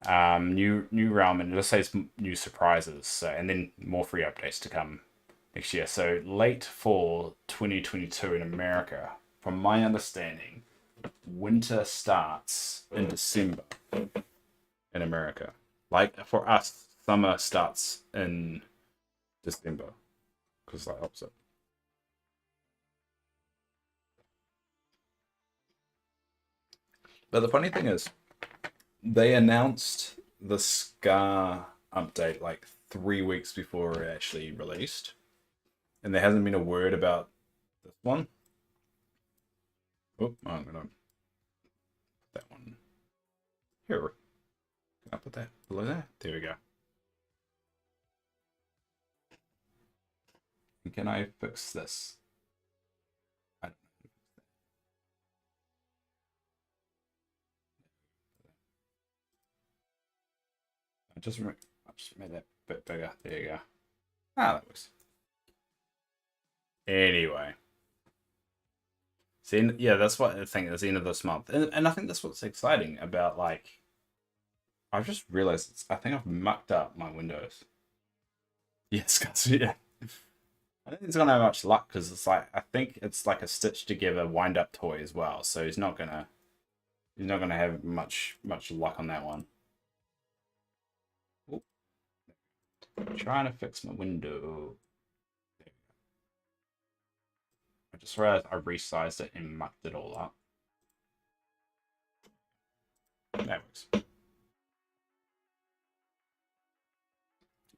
New realm, and it just says new surprises. So and then more free updates to come next year. So late fall 2022 in America. From my understanding, winter starts in December in America. Like for us, summer starts in December because it's like opposite. But the funny thing is, they announced the Scar update like 3 weeks before it actually released, and there hasn't been a word about this one. Oh, I'm gonna put that one here. Can I put that below there? There we go. And can I fix this? I I just made that a bit bigger. There you go. Ah, that works. Anyway, see, yeah, that's what I think. It's the end of this month, and I think that's what's exciting about like. I've just realized I think I've mucked up my windows. Yes, guys. Yeah. I don't think he's gonna have much luck because it's like I think it's like a stitch together wind up toy as well. So he's not gonna have much luck on that one. Oop. I'm trying to fix my window. I just realized I resized it and mucked it all up. That works.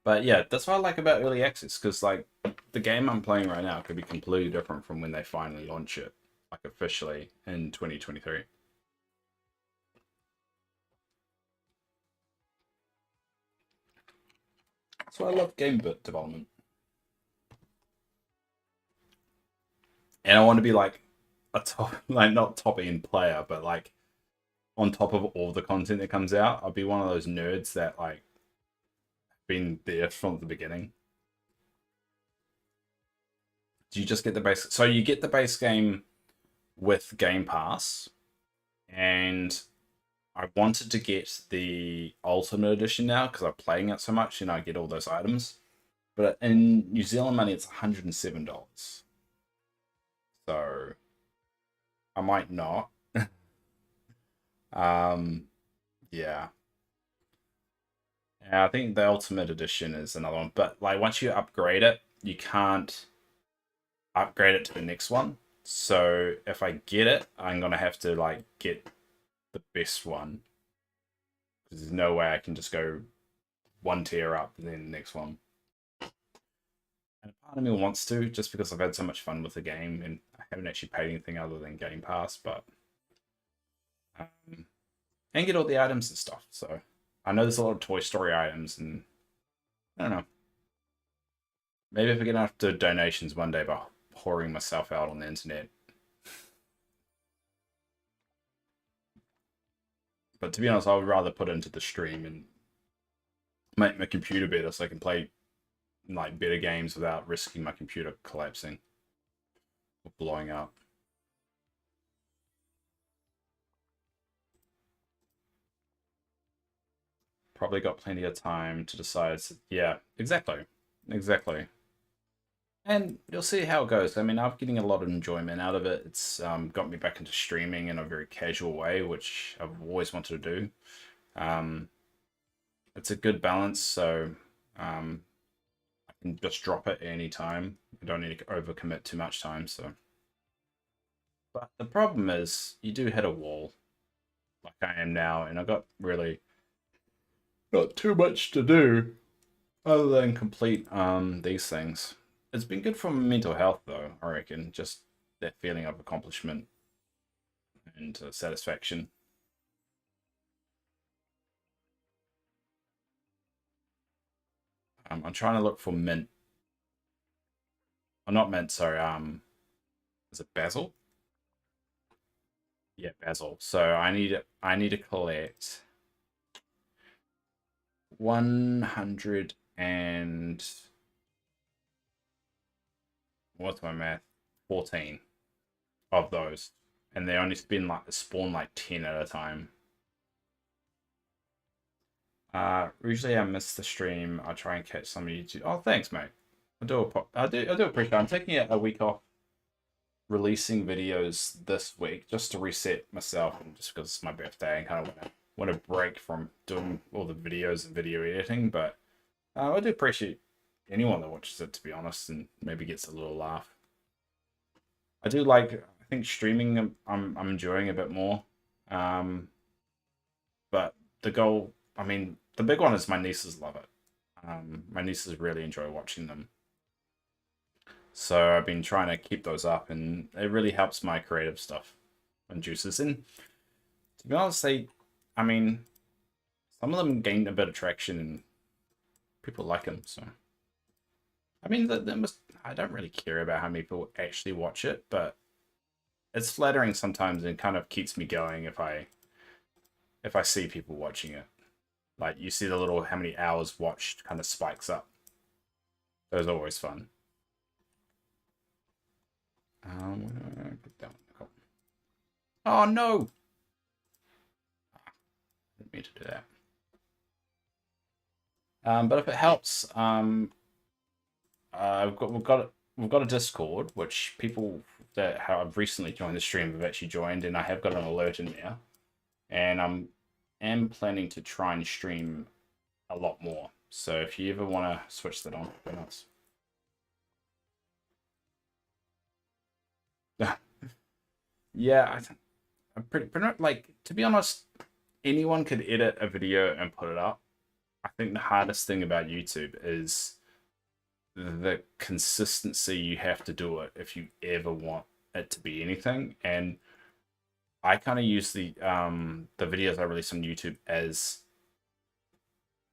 But yeah, that's what I like about early access because like the game I'm playing right now could be completely different from when they finally launch it, like officially in 2023. So I love game bit development, and I want to be like a top, like not top end player, but like on top of all the content that comes out. I'll be one of those nerds that like been there from the beginning. Do you just get the base? So you get the base game with Game Pass, and I wanted to get the Ultimate Edition now because I'm playing it so much and I get all those items. But in New Zealand money, it's $107. So I might not. um, yeah. Yeah, I think the Ultimate Edition is another one, but like once you upgrade it, you can't upgrade it to the next one. So if I get it, I'm gonna have to like get the best one because there's no way I can just go one tier up and then the next one. And part of me wants to, just because I've had so much fun with the game and I haven't actually paid anything other than Game Pass, but and get all the items and stuff. So I know there's a lot of Toy Story items, and I don't know. Maybe if I get enough to donations one day by whoring myself out on the internet. But to be honest, I would rather put it into the stream and make my computer better so I can play like better games without risking my computer collapsing or blowing up. Probably got plenty of time to decide. Yeah, exactly. Exactly. And you'll see how it goes. I mean, I'm getting a lot of enjoyment out of it. It's got me back into streaming in a very casual way, which I've always wanted to do. Um, it's a good balance, so um, I can just drop it any time. I don't need to overcommit too much time. So, but the problem is, you do hit a wall, like I am now, and I've got really not too much to do other than complete these things. It's been good for my mental health, though, I reckon. Just that feeling of accomplishment and satisfaction. I'm trying to look for mint. I'm not mint, sorry. Is it basil? Yeah, basil. So I need to collect 100 and what's my math? 14 of those, and they only spawn like 10 at a time. Usually I miss the stream. I try and catch some of YouTube. Oh, thanks, mate. I do appreciate it. I'm taking a week off releasing videos this week just to reset myself, and just because it's my birthday and kind of want to break from doing all the videos and video editing. But I do appreciate anyone that watches it, to be honest, and maybe gets a little laugh. I do like. I think streaming. I'm enjoying a bit more. Um, but the goal. I mean, the big one is my nieces love it. My nieces really enjoy watching them. So I've been trying to keep those up, and it really helps my creative stuff and juices. And to be honest, I mean, some of them gained a bit of traction, and people like them. So, I mean, I don't really care about how many people actually watch it, but it's flattering sometimes, and kind of keeps me going if I see people watching it. Like you see the little how many hours watched kind of spikes up. Those are always fun. Put that one. Oh no! I didn't mean to do that. But if it helps, we've got a Discord which people that have recently joined the stream have actually joined, and I have got an alert in there, and am planning to try and stream a lot more. So if you ever want to switch that on, very nice. Yeah, I'm pretty much like, to be honest, anyone could edit a video and put it up. I think the hardest thing about YouTube is the consistency you have to do it if you ever want it to be anything. And I kind of use the videos I release on YouTube as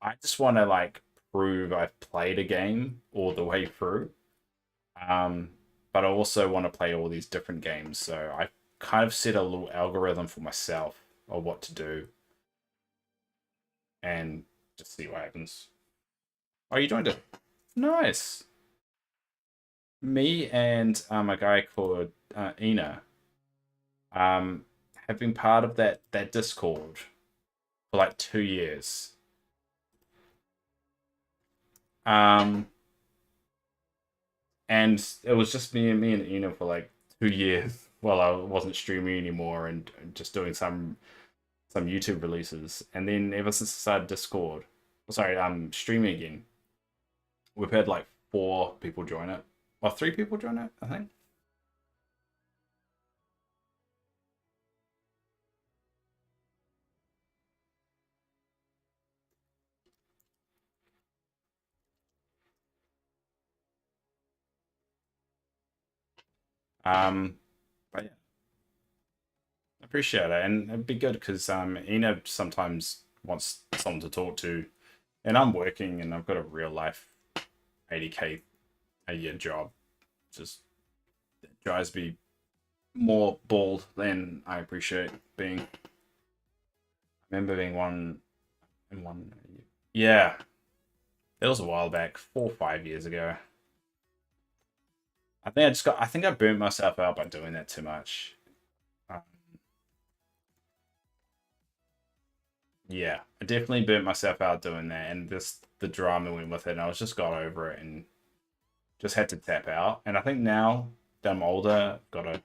I just want to like prove I've played a game all the way through. Um, but I also want to play all these different games, so I kind of set a little algorithm for myself of what to do and just see what happens. Oh, you joined it. Nice. Me and a guy called Ina um, have been part of that Discord for like 2 years. Um, and it was just me and Ina for like 2 years while I wasn't streaming anymore and just doing some YouTube releases. And then ever since I started Discord, sorry, streaming again, we've had like 4 people join it, or 3 people join it, I think. But yeah, I appreciate it, and it'd be good because Ina sometimes wants someone to talk to, and I'm working and I've got a real life 80K a year job. Just drives me more bald than I appreciate being. I remember being one in one. Yeah, it was a while back, 4 or 5 years ago. I think I burnt myself out by doing that too much. Um, yeah, I definitely burnt myself out doing that, and this the drama went with it, and I was just got over it and just had to tap out. And I think now that I'm older, got a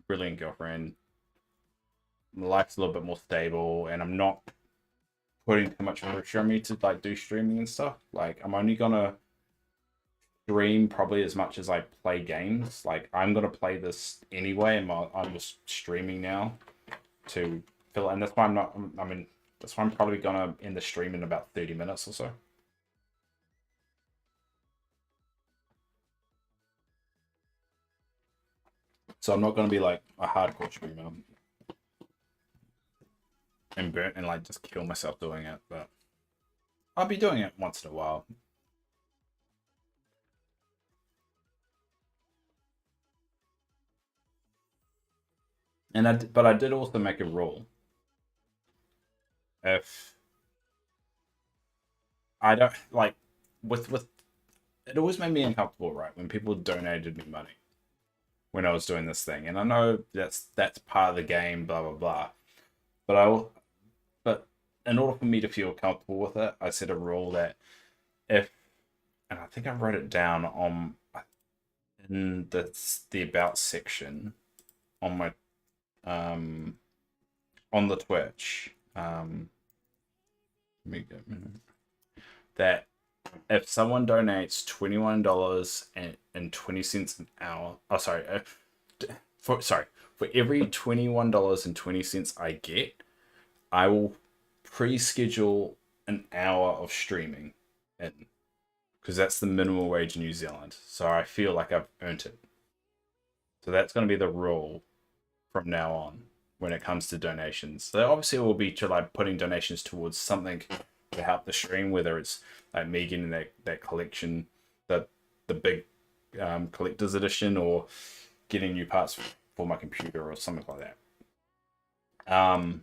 brilliant girlfriend, my life's a little bit more stable, and I'm not putting too much pressure on me to like do streaming and stuff. Like I'm only gonna stream probably as much as I play games. Like I'm gonna play this anyway, and I'm just streaming now to fill. And that's why I'm not. I mean, that's why I'm probably gonna end the stream in about 30 minutes or so. So I'm not gonna be like a hardcore streamer and burn and like just kill myself doing it, but I'll be doing it once in a while. And but I did also make a rule. If I don't like with it always made me uncomfortable, right? When people donated me money when I was doing this thing, and I know that's part of the game, blah blah blah. But but in order for me to feel comfortable with it, I set a rule that if and I think I wrote it down on in the about section on my um on the Twitch that if someone donates $21 and 20 cents an hour, oh sorry, for every $21.20 I get, I will pre-schedule an hour of streaming in because that's the minimum wage in New Zealand. So I feel like I've earned it. So that's going to be the rule from now on when it comes to donations. So obviously it will be to like putting donations towards something to help the stream, whether it's like me getting that collection, the big collector's edition, or getting new parts for my computer or something like that.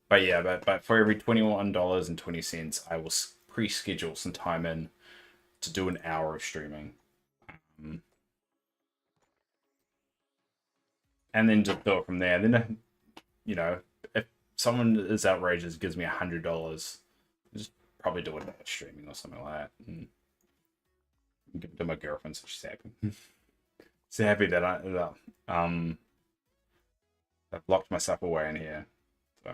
But yeah, but for every $21.20, I will pre-schedule some time in to do an hour of streaming, um, and then just do it from there. Then you know, if someone is outrageous, gives me $100, just probably do it streaming or something like that, and give it to my girlfriend so she's happy. She's happy that um I've locked myself away in here. So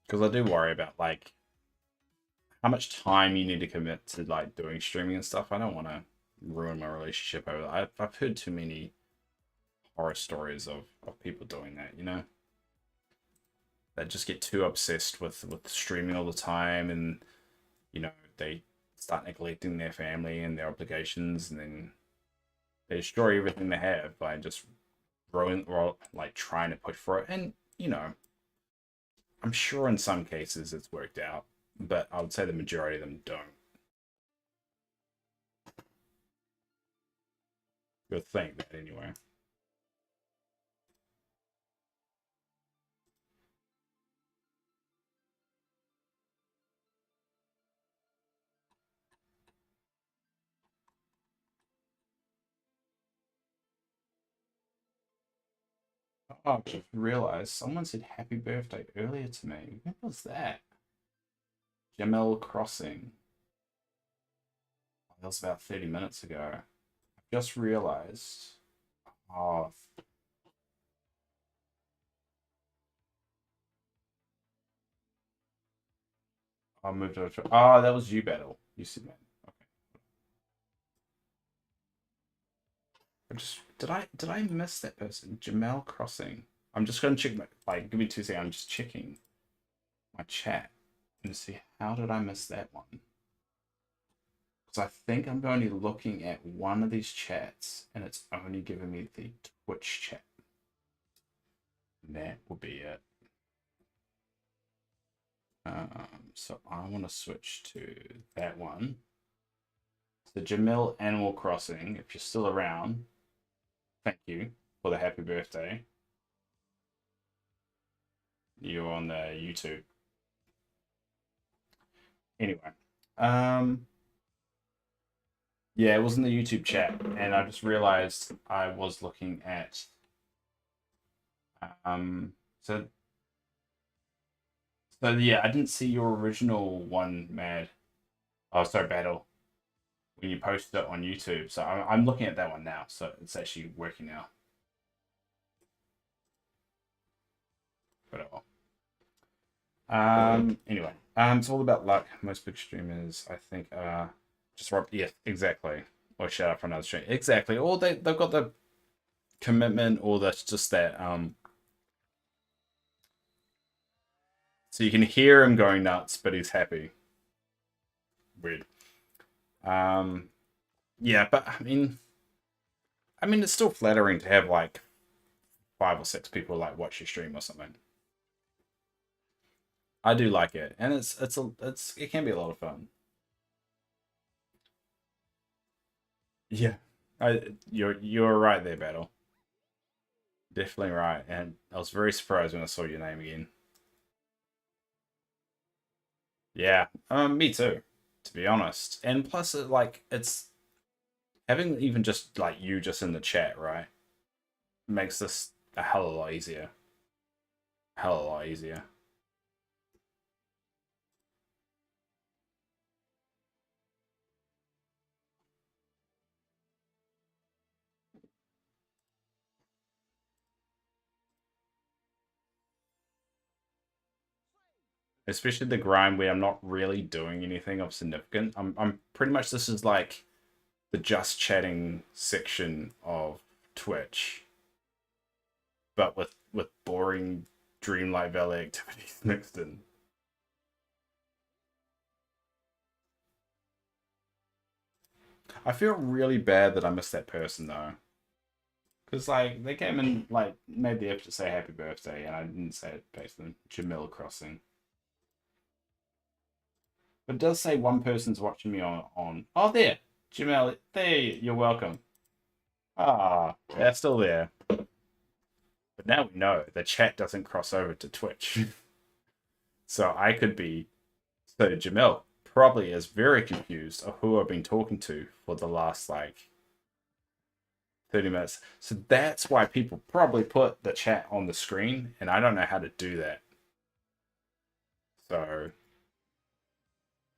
because I do worry about like how much time you need to commit to like doing streaming and stuff. I don't want to ruin my relationship over that. I've heard too many horror stories of people doing that, you know? They just get too obsessed with streaming all the time, and you know, they start neglecting their family and their obligations, and then they destroy everything they have by just ruin or like trying to push for it. And you know, I'm sure in some cases it's worked out, but I would say the majority of them don't. You'd think that anyway. Oh, I just realized someone said happy birthday earlier to me. When was that? Jamel Crossing. That was about 30 minutes ago. I just realized. Oh, I moved over to. Oh, that was you, Battle. You said that. Okay. Did I miss that person? Jamel Crossing. I'm just gonna check my give me 2 seconds. I'm just checking my chat and see how did I miss that one? Because I think I'm only looking at one of these chats and it's only giving me the Twitch chat. And that will be it. So I want to switch to that one. So Jamil Animal Crossing, if you're still around, thank you for the happy birthday. You're on the YouTube. Anyway, yeah, it was in the YouTube chat, and I just realized I was looking at so yeah, I didn't see your original one, Mad. Oh, sorry, Battle. When you posted it on YouTube, so I'm looking at that one now. So it's actually working now. But oh well. Anyway, it's all about luck. Most big streamers, I think, just rob. Yeah, exactly. Or shout out for another stream. Exactly. Or they've got the commitment, or that's just that. So you can hear him going nuts, but he's happy. Weird. Yeah, but I mean, it's still flattering to have like 5 or 6 people like watch your stream or something. I do like it, and it can be a lot of fun. Yeah, you're right there, Battle. Definitely right, and I was very surprised when I saw your name again. Yeah, me too, to be honest. And plus, it's having even just like you just in the chat, right, makes this a hell of a lot easier. Hell of a lot easier. Especially the grind where I'm not really doing anything of significant. I'm pretty much this is like the just chatting section of Twitch, but with boring Dreamlight Valley activities mixed in. I feel really bad that I missed that person though, because like they came and like made the effort to say happy birthday, and I didn't say it back to them. Jamil Crossing, but it does say one person's watching me on. Oh, there, Jamil. There, you're welcome. Ah, they're still there. But now we know the chat doesn't cross over to Twitch. So I could be. So Jamil probably is very confused of who I've been talking to for the last like 30 minutes. So that's why people probably put the chat on the screen, and I don't know how to do that. So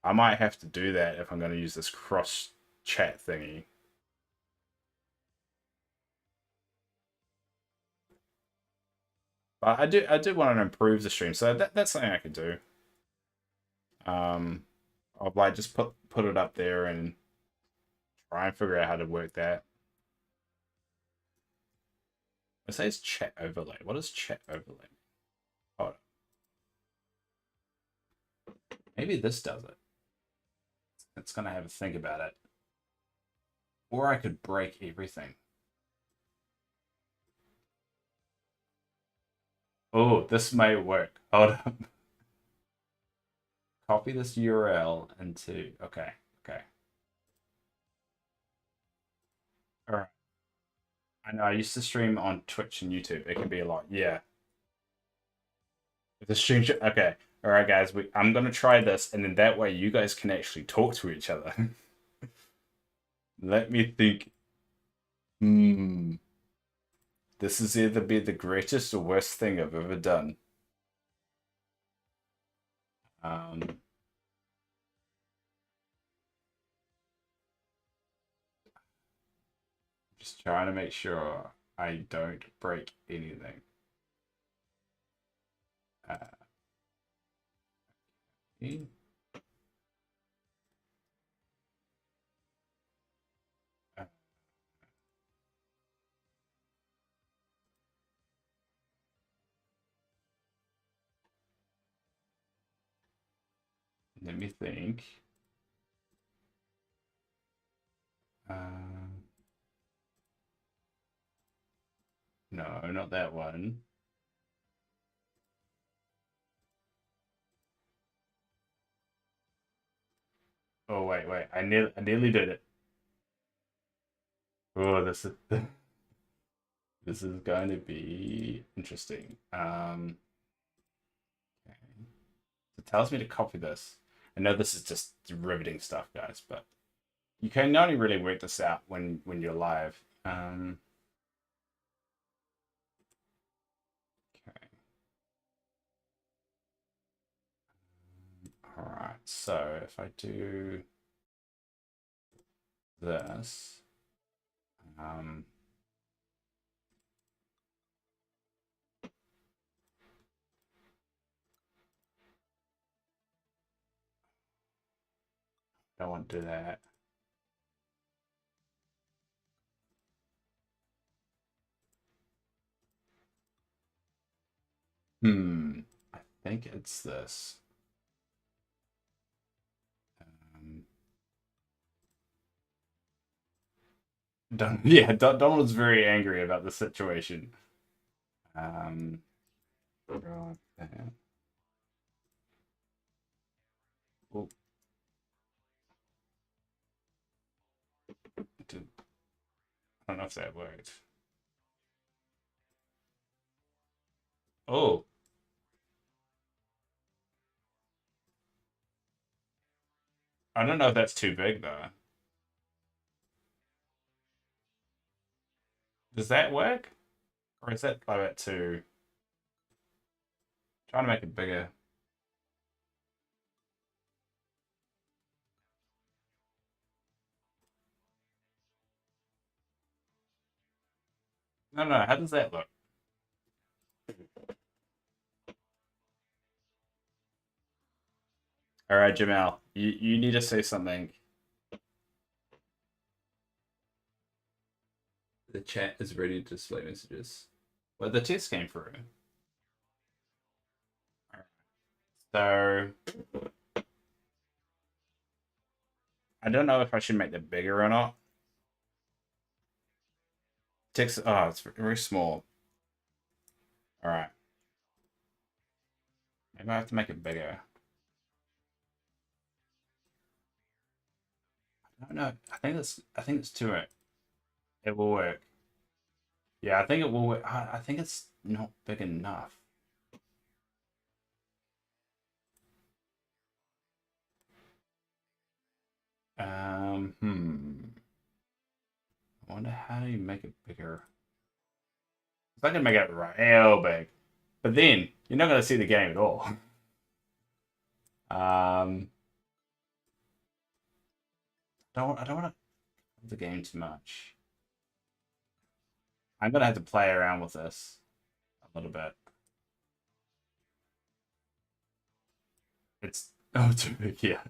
I might have to do that if I'm going to use this cross chat thingy. But I do want to improve the stream, so that's something I could do. Um, I'll like just put it up there and try and figure out how to work that. It says chat overlay. What is chat overlay? Oh, maybe this does it. It's gonna have a think about it. Or I could break everything. Oh, this may work. Hold up. Copy this URL into. Okay, okay. All right. I know I used to stream on Twitch and YouTube. It can be a lot. Yeah. If the stream. Okay. All right, guys. I'm gonna try this, and then that way you guys can actually talk to each other. Let me think. Hmm. This has either been the greatest or worst thing I've ever done. Um, just trying to make sure I don't break anything. Uh, okay. Uh, let me think. Um, no, not that one. Oh wait, I nearly did it. Oh, this is going to be interesting. Okay. It tells me to copy this. I know this is just riveting stuff, guys, but you can only really work this out when you're live. Okay. All right. So if I do this, um, don't want to do that. I think it's this. Um, yeah, Donald's very angry about the situation. Um, right there. Oh, I don't know if that worked. Oh, I don't know if that's too big though. Does that work? Or is that like that too? Trying to make it bigger. No, no, how does that look? All right, Jamal, you need to say something. The chat is ready to display messages. Well, the test came through. So I don't know if I should make that bigger or not. Text. Oh, it's very small. All right, maybe I have to make it bigger. I don't know. I think it's too it. It will work. Yeah, I think it will work. I think it's not big enough. I wonder how do you make it bigger? If I can make it real big, but then you're not going to see the game at all. Um, I don't want to the game too much. I'm gonna have to play around with this a little bit. It's oh too big, yeah.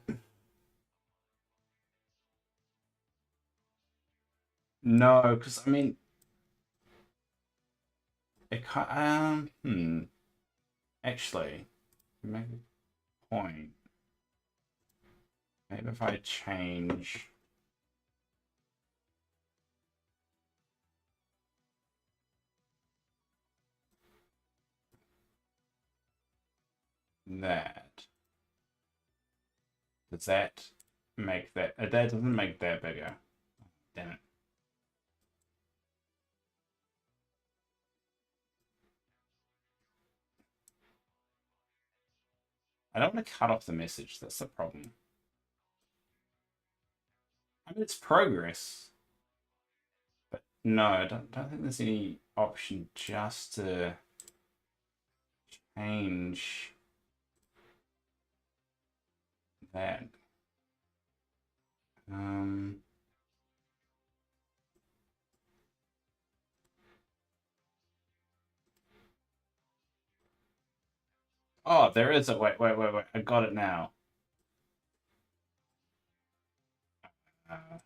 No, because I mean, it can't. Actually, make a point. Maybe if I change that, does that make that? That doesn't make that bigger. Damn it! I don't want to cut off the message. That's the problem. I mean, it's progress, but no, I don't think there's any. option just to change that. Um, oh, there is a wait. I got it now. Uh,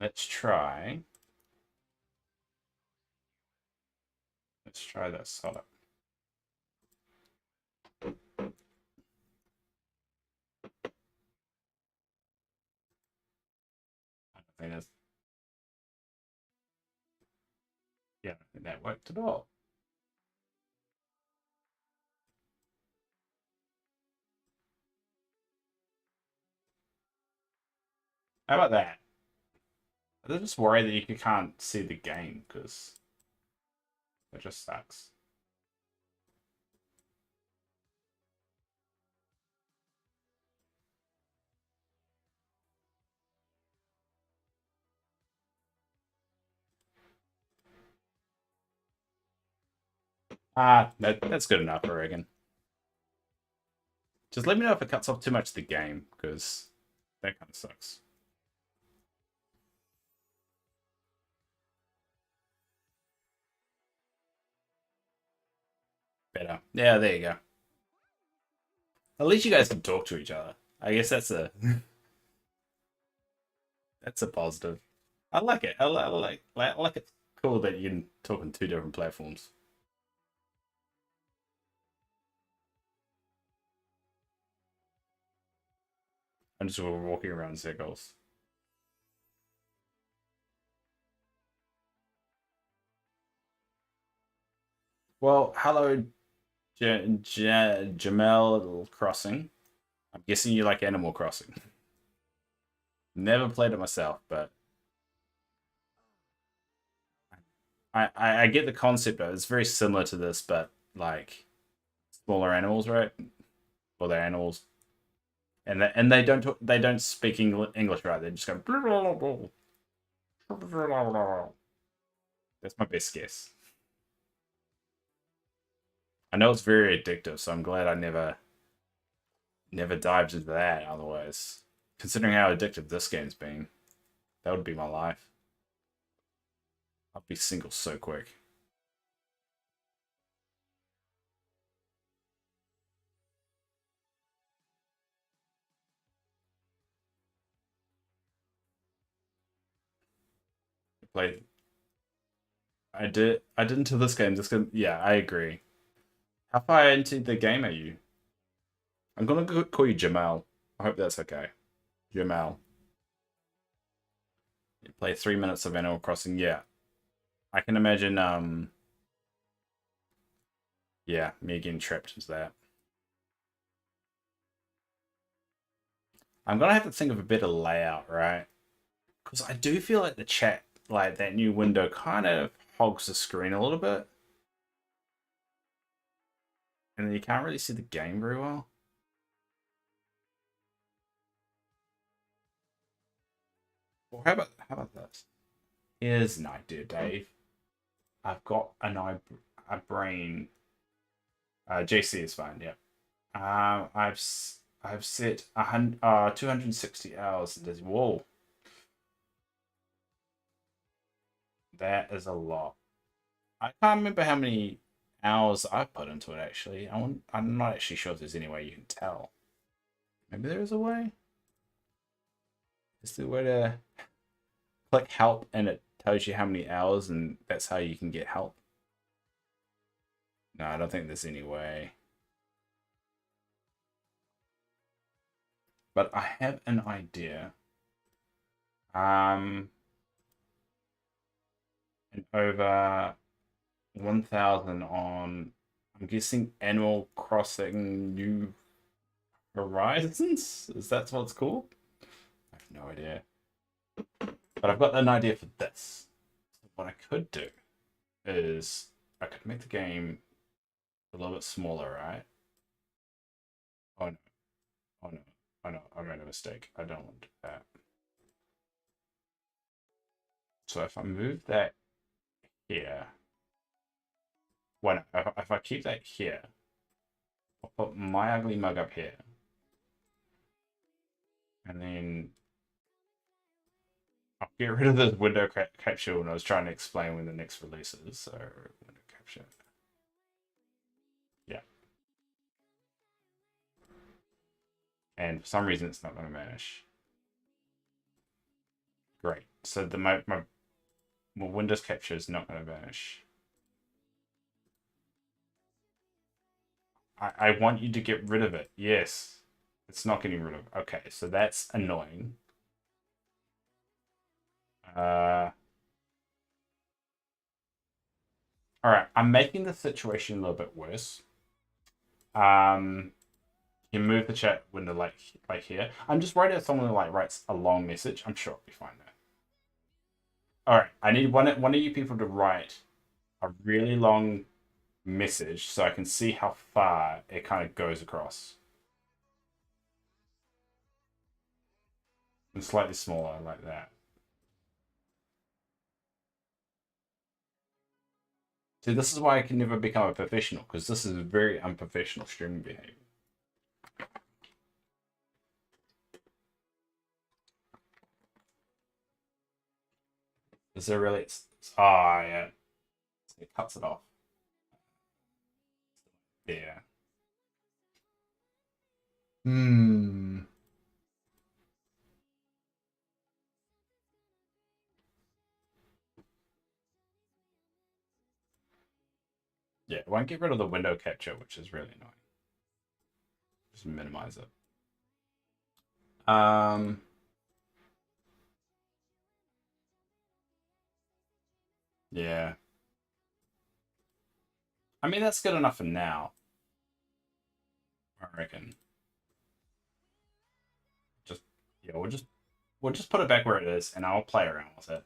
let's try. Let's try that setup. I don't think that's, yeah, I don't think that worked at all. How about that? I just worry that you can't see the game because it just sucks. Ah, that's good enough, I reckon. Just let me know if it cuts off too much of the game, because that kind of sucks. Better. Yeah, there you go. At least you guys can talk to each other. I guess that's a positive. I like it. I like it. Cool that you can talk on two different platforms. I'm just walking around in circles. Well, hello, Jamel Crossing. I'm guessing you like Animal Crossing. Never played it myself, but I get the concept of it. It's very similar to this, but like smaller animals, right? Or they're animals, and they don't speak English, right? They just go. That's my best guess. I know it's very addictive, so I'm glad I never dived into that. Otherwise, considering how addictive this game's been, that would be my life. I'd be single so quick. Play. I did. I did into this game. This game. Yeah, I agree. How far into the game are you? I'm gonna call you Jamal. I hope that's okay. Jamal. You play 3 minutes of Animal Crossing. Yeah, I can imagine. Yeah, me getting trapped into that. I'm gonna have to think of a better layout, right? Because I do feel like the chat, like that new window, kind of hogs the screen a little bit, and then you can't really see the game very well. Well, how about this? Here's an idea, Dave. I've got a brain. JC is fine. Yeah. I've set 260 hours into this. Whoa, that is a lot. I can't remember how many hours I've put into it actually. I'm not actually sure if there's any way you can tell. Maybe there is a way. Is there a way to click help and it tells you how many hours and that's how you can get help? No, I don't think there's any way. But I have an idea. Um, and over 1,000 on, I'm guessing Animal Crossing New Horizons? Is that what it's called? I have no idea. But I've got an idea for this. What I could do is I could make the game a little bit smaller, right? Oh no, oh no, oh no, I made a mistake. I don't want to do that. So if I move that here, if I keep that here, I'll put my ugly mug up here. And then I'll get rid of this window capture when I was trying to explain when the next release is. So window capture. Yeah. And for some reason it's not going to vanish. Great. So my Windows capture is not going to vanish. I want you to get rid of it. Yes. It's not getting rid of it. Okay, so that's annoying. Alright, I'm making the situation a little bit worse. You move the chat window like here. I'm just worried if someone like writes a long message. I'm sure it'll be fine though. Alright, I need one of you people to write a really long message so I can see how far it kind of goes across. And slightly smaller like that. See, this is why I can never become a professional, because this is very unprofessional streaming behavior. Is there really? Oh, yeah. It cuts it off. Yeah. Hmm. Yeah, it won't get rid of the window capture, which is really annoying. Just minimize it. Yeah. I mean, that's good enough for now. I reckon. Just yeah, we'll just put it back where it is, and I'll play around with it.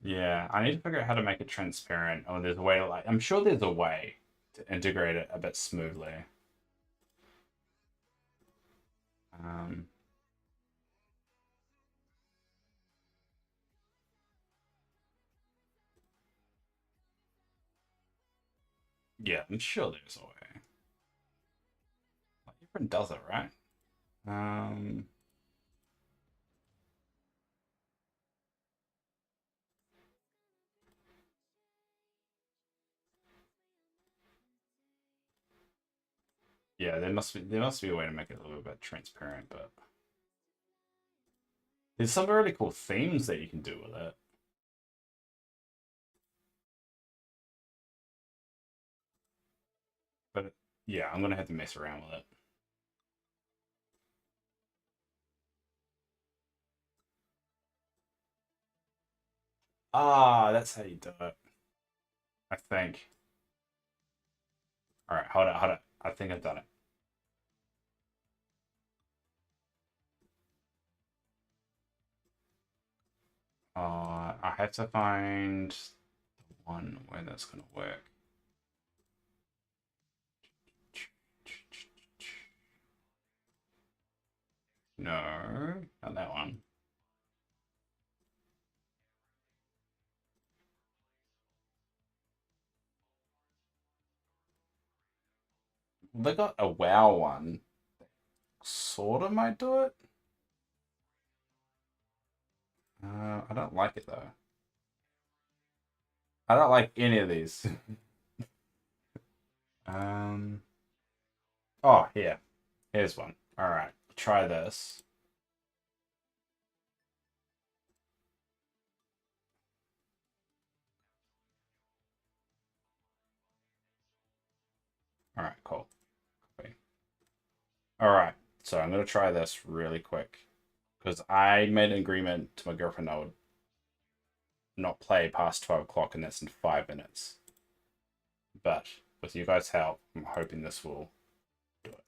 Yeah, I need to figure out how to make it transparent. Oh, there's a way to I'm sure there's a way to integrate it a bit smoothly. Um, yeah, I'm sure there's a way. Like, everyone does it, right? Yeah, there must be a way to make it a little bit transparent, but there's some really cool themes that you can do with it. But yeah, I'm gonna have to mess around with it. Ah, that's how you do it. I think. All right, hold on. I think I've done it. I have to find the one where that's gonna work. No, not that one. They got a WoW one. Sort of might do it. I don't like it though. I don't like any of these. um. Oh, here. Here's one. All right. Try this. All right. Cool. Okay. All right. So I'm gonna try this really quick because I made an agreement to my girlfriend I would not play past 12 o'clock, and that's in 5 minutes. But with you guys' help, I'm hoping this will do it.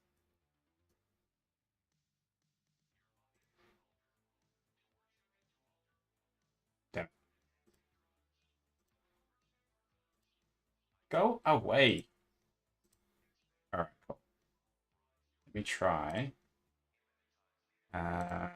Damn. Go away. me try. Uh,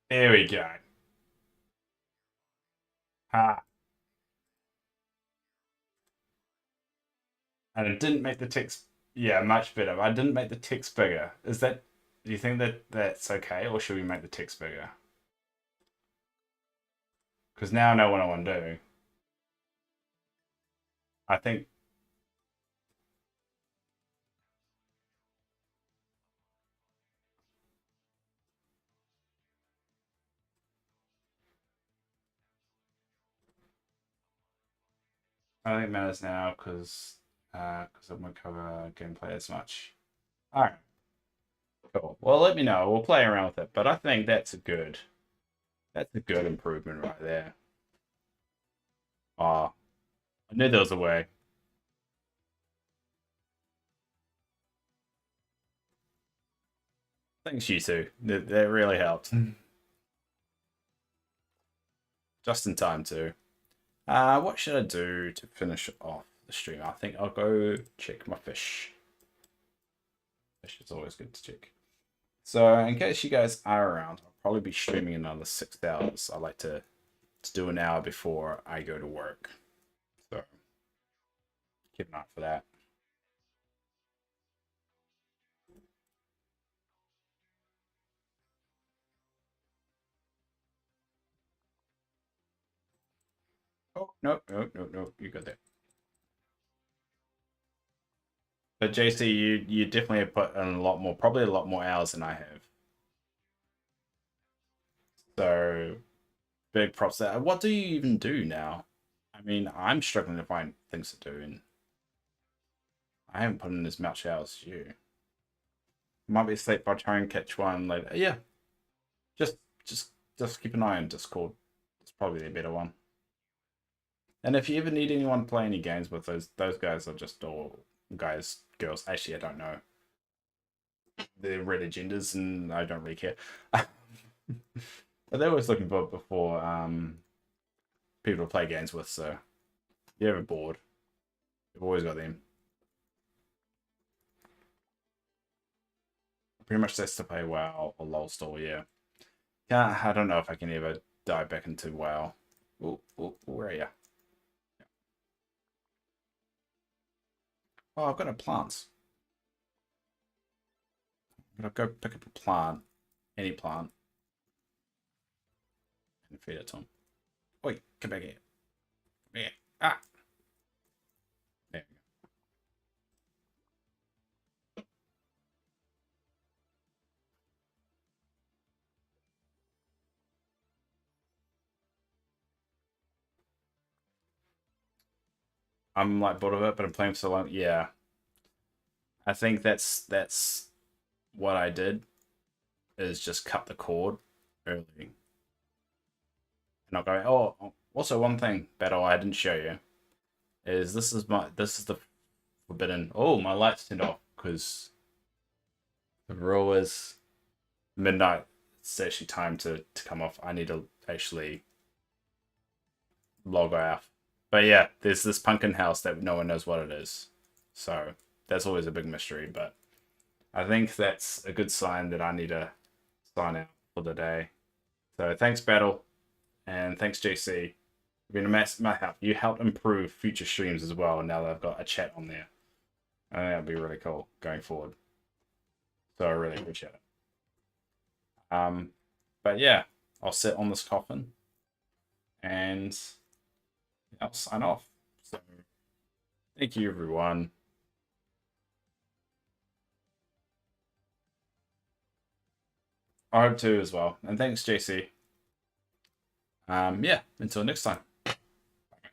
there we go. Ha. And it didn't make the text. Yeah, much better. I didn't make the text bigger. Is that? Do you think that that's okay, or should we make the text bigger? Because now I know what I want to do. I think I think it matters now because I won't cover gameplay as much. All right, cool. Well, let me know. We'll play around with it, but I think that's a good improvement right there. Oh, I knew there was a way. Thanks, you two. That really helped. Just in time too. What should I do to finish off the stream? I think I'll go check my fish. Fish is always good to check. So, in case you guys are around, I'll probably be streaming another 6 hours. I like to do an hour before I go to work. So, keep an eye for that. Oh, no, no, no, no, you got that. But JC, you definitely have put in a lot more, probably a lot more hours than I have. So, big props there. What do you even do now? I mean, I'm struggling to find things to do, and I haven't put in as much hours as you. Might be a sleep by trying and catch one later. Yeah, just just just keep an eye on Discord. It's probably the better one. And if you ever need anyone to play any games with, those guys are just all guys, girls. Actually, I don't know. They're red agendas, and I don't really care. But they're always looking for before people to play games with. So if you're ever bored, you've always got them. Pretty much that's to play WoW or LOL still, yeah. I don't know if I can ever dive back into WoW. Ooh, ooh, where are you? Oh, I've got a plant. I'm gonna go pick up a plant, any plant, and feed it to him. Oi, come back here. Come here. Ah! There we go. I'm like bored of it, but I'm playing for so long. Yeah. I think that's what I did is just cut the cord early. And I'll go, oh, also one thing, Battle, I didn't show you, is this is the forbidden. Oh, my lights turned off because the rule is midnight. It's actually time to come off. I need to actually log off. But yeah, there's this pumpkin house that no one knows what it is. So that's always a big mystery, but I think that's a good sign that I need to sign out for the day. So thanks, Battle, and thanks, JC. You've been a massive help. You helped improve future streams as well. Now that I've got a chat on there, I think that'd be really cool going forward. So I really appreciate it. But yeah, I'll sit on this coffin and I'll sign off. So thank you, everyone. I hope to as well. And thanks, JC. Yeah, until next time.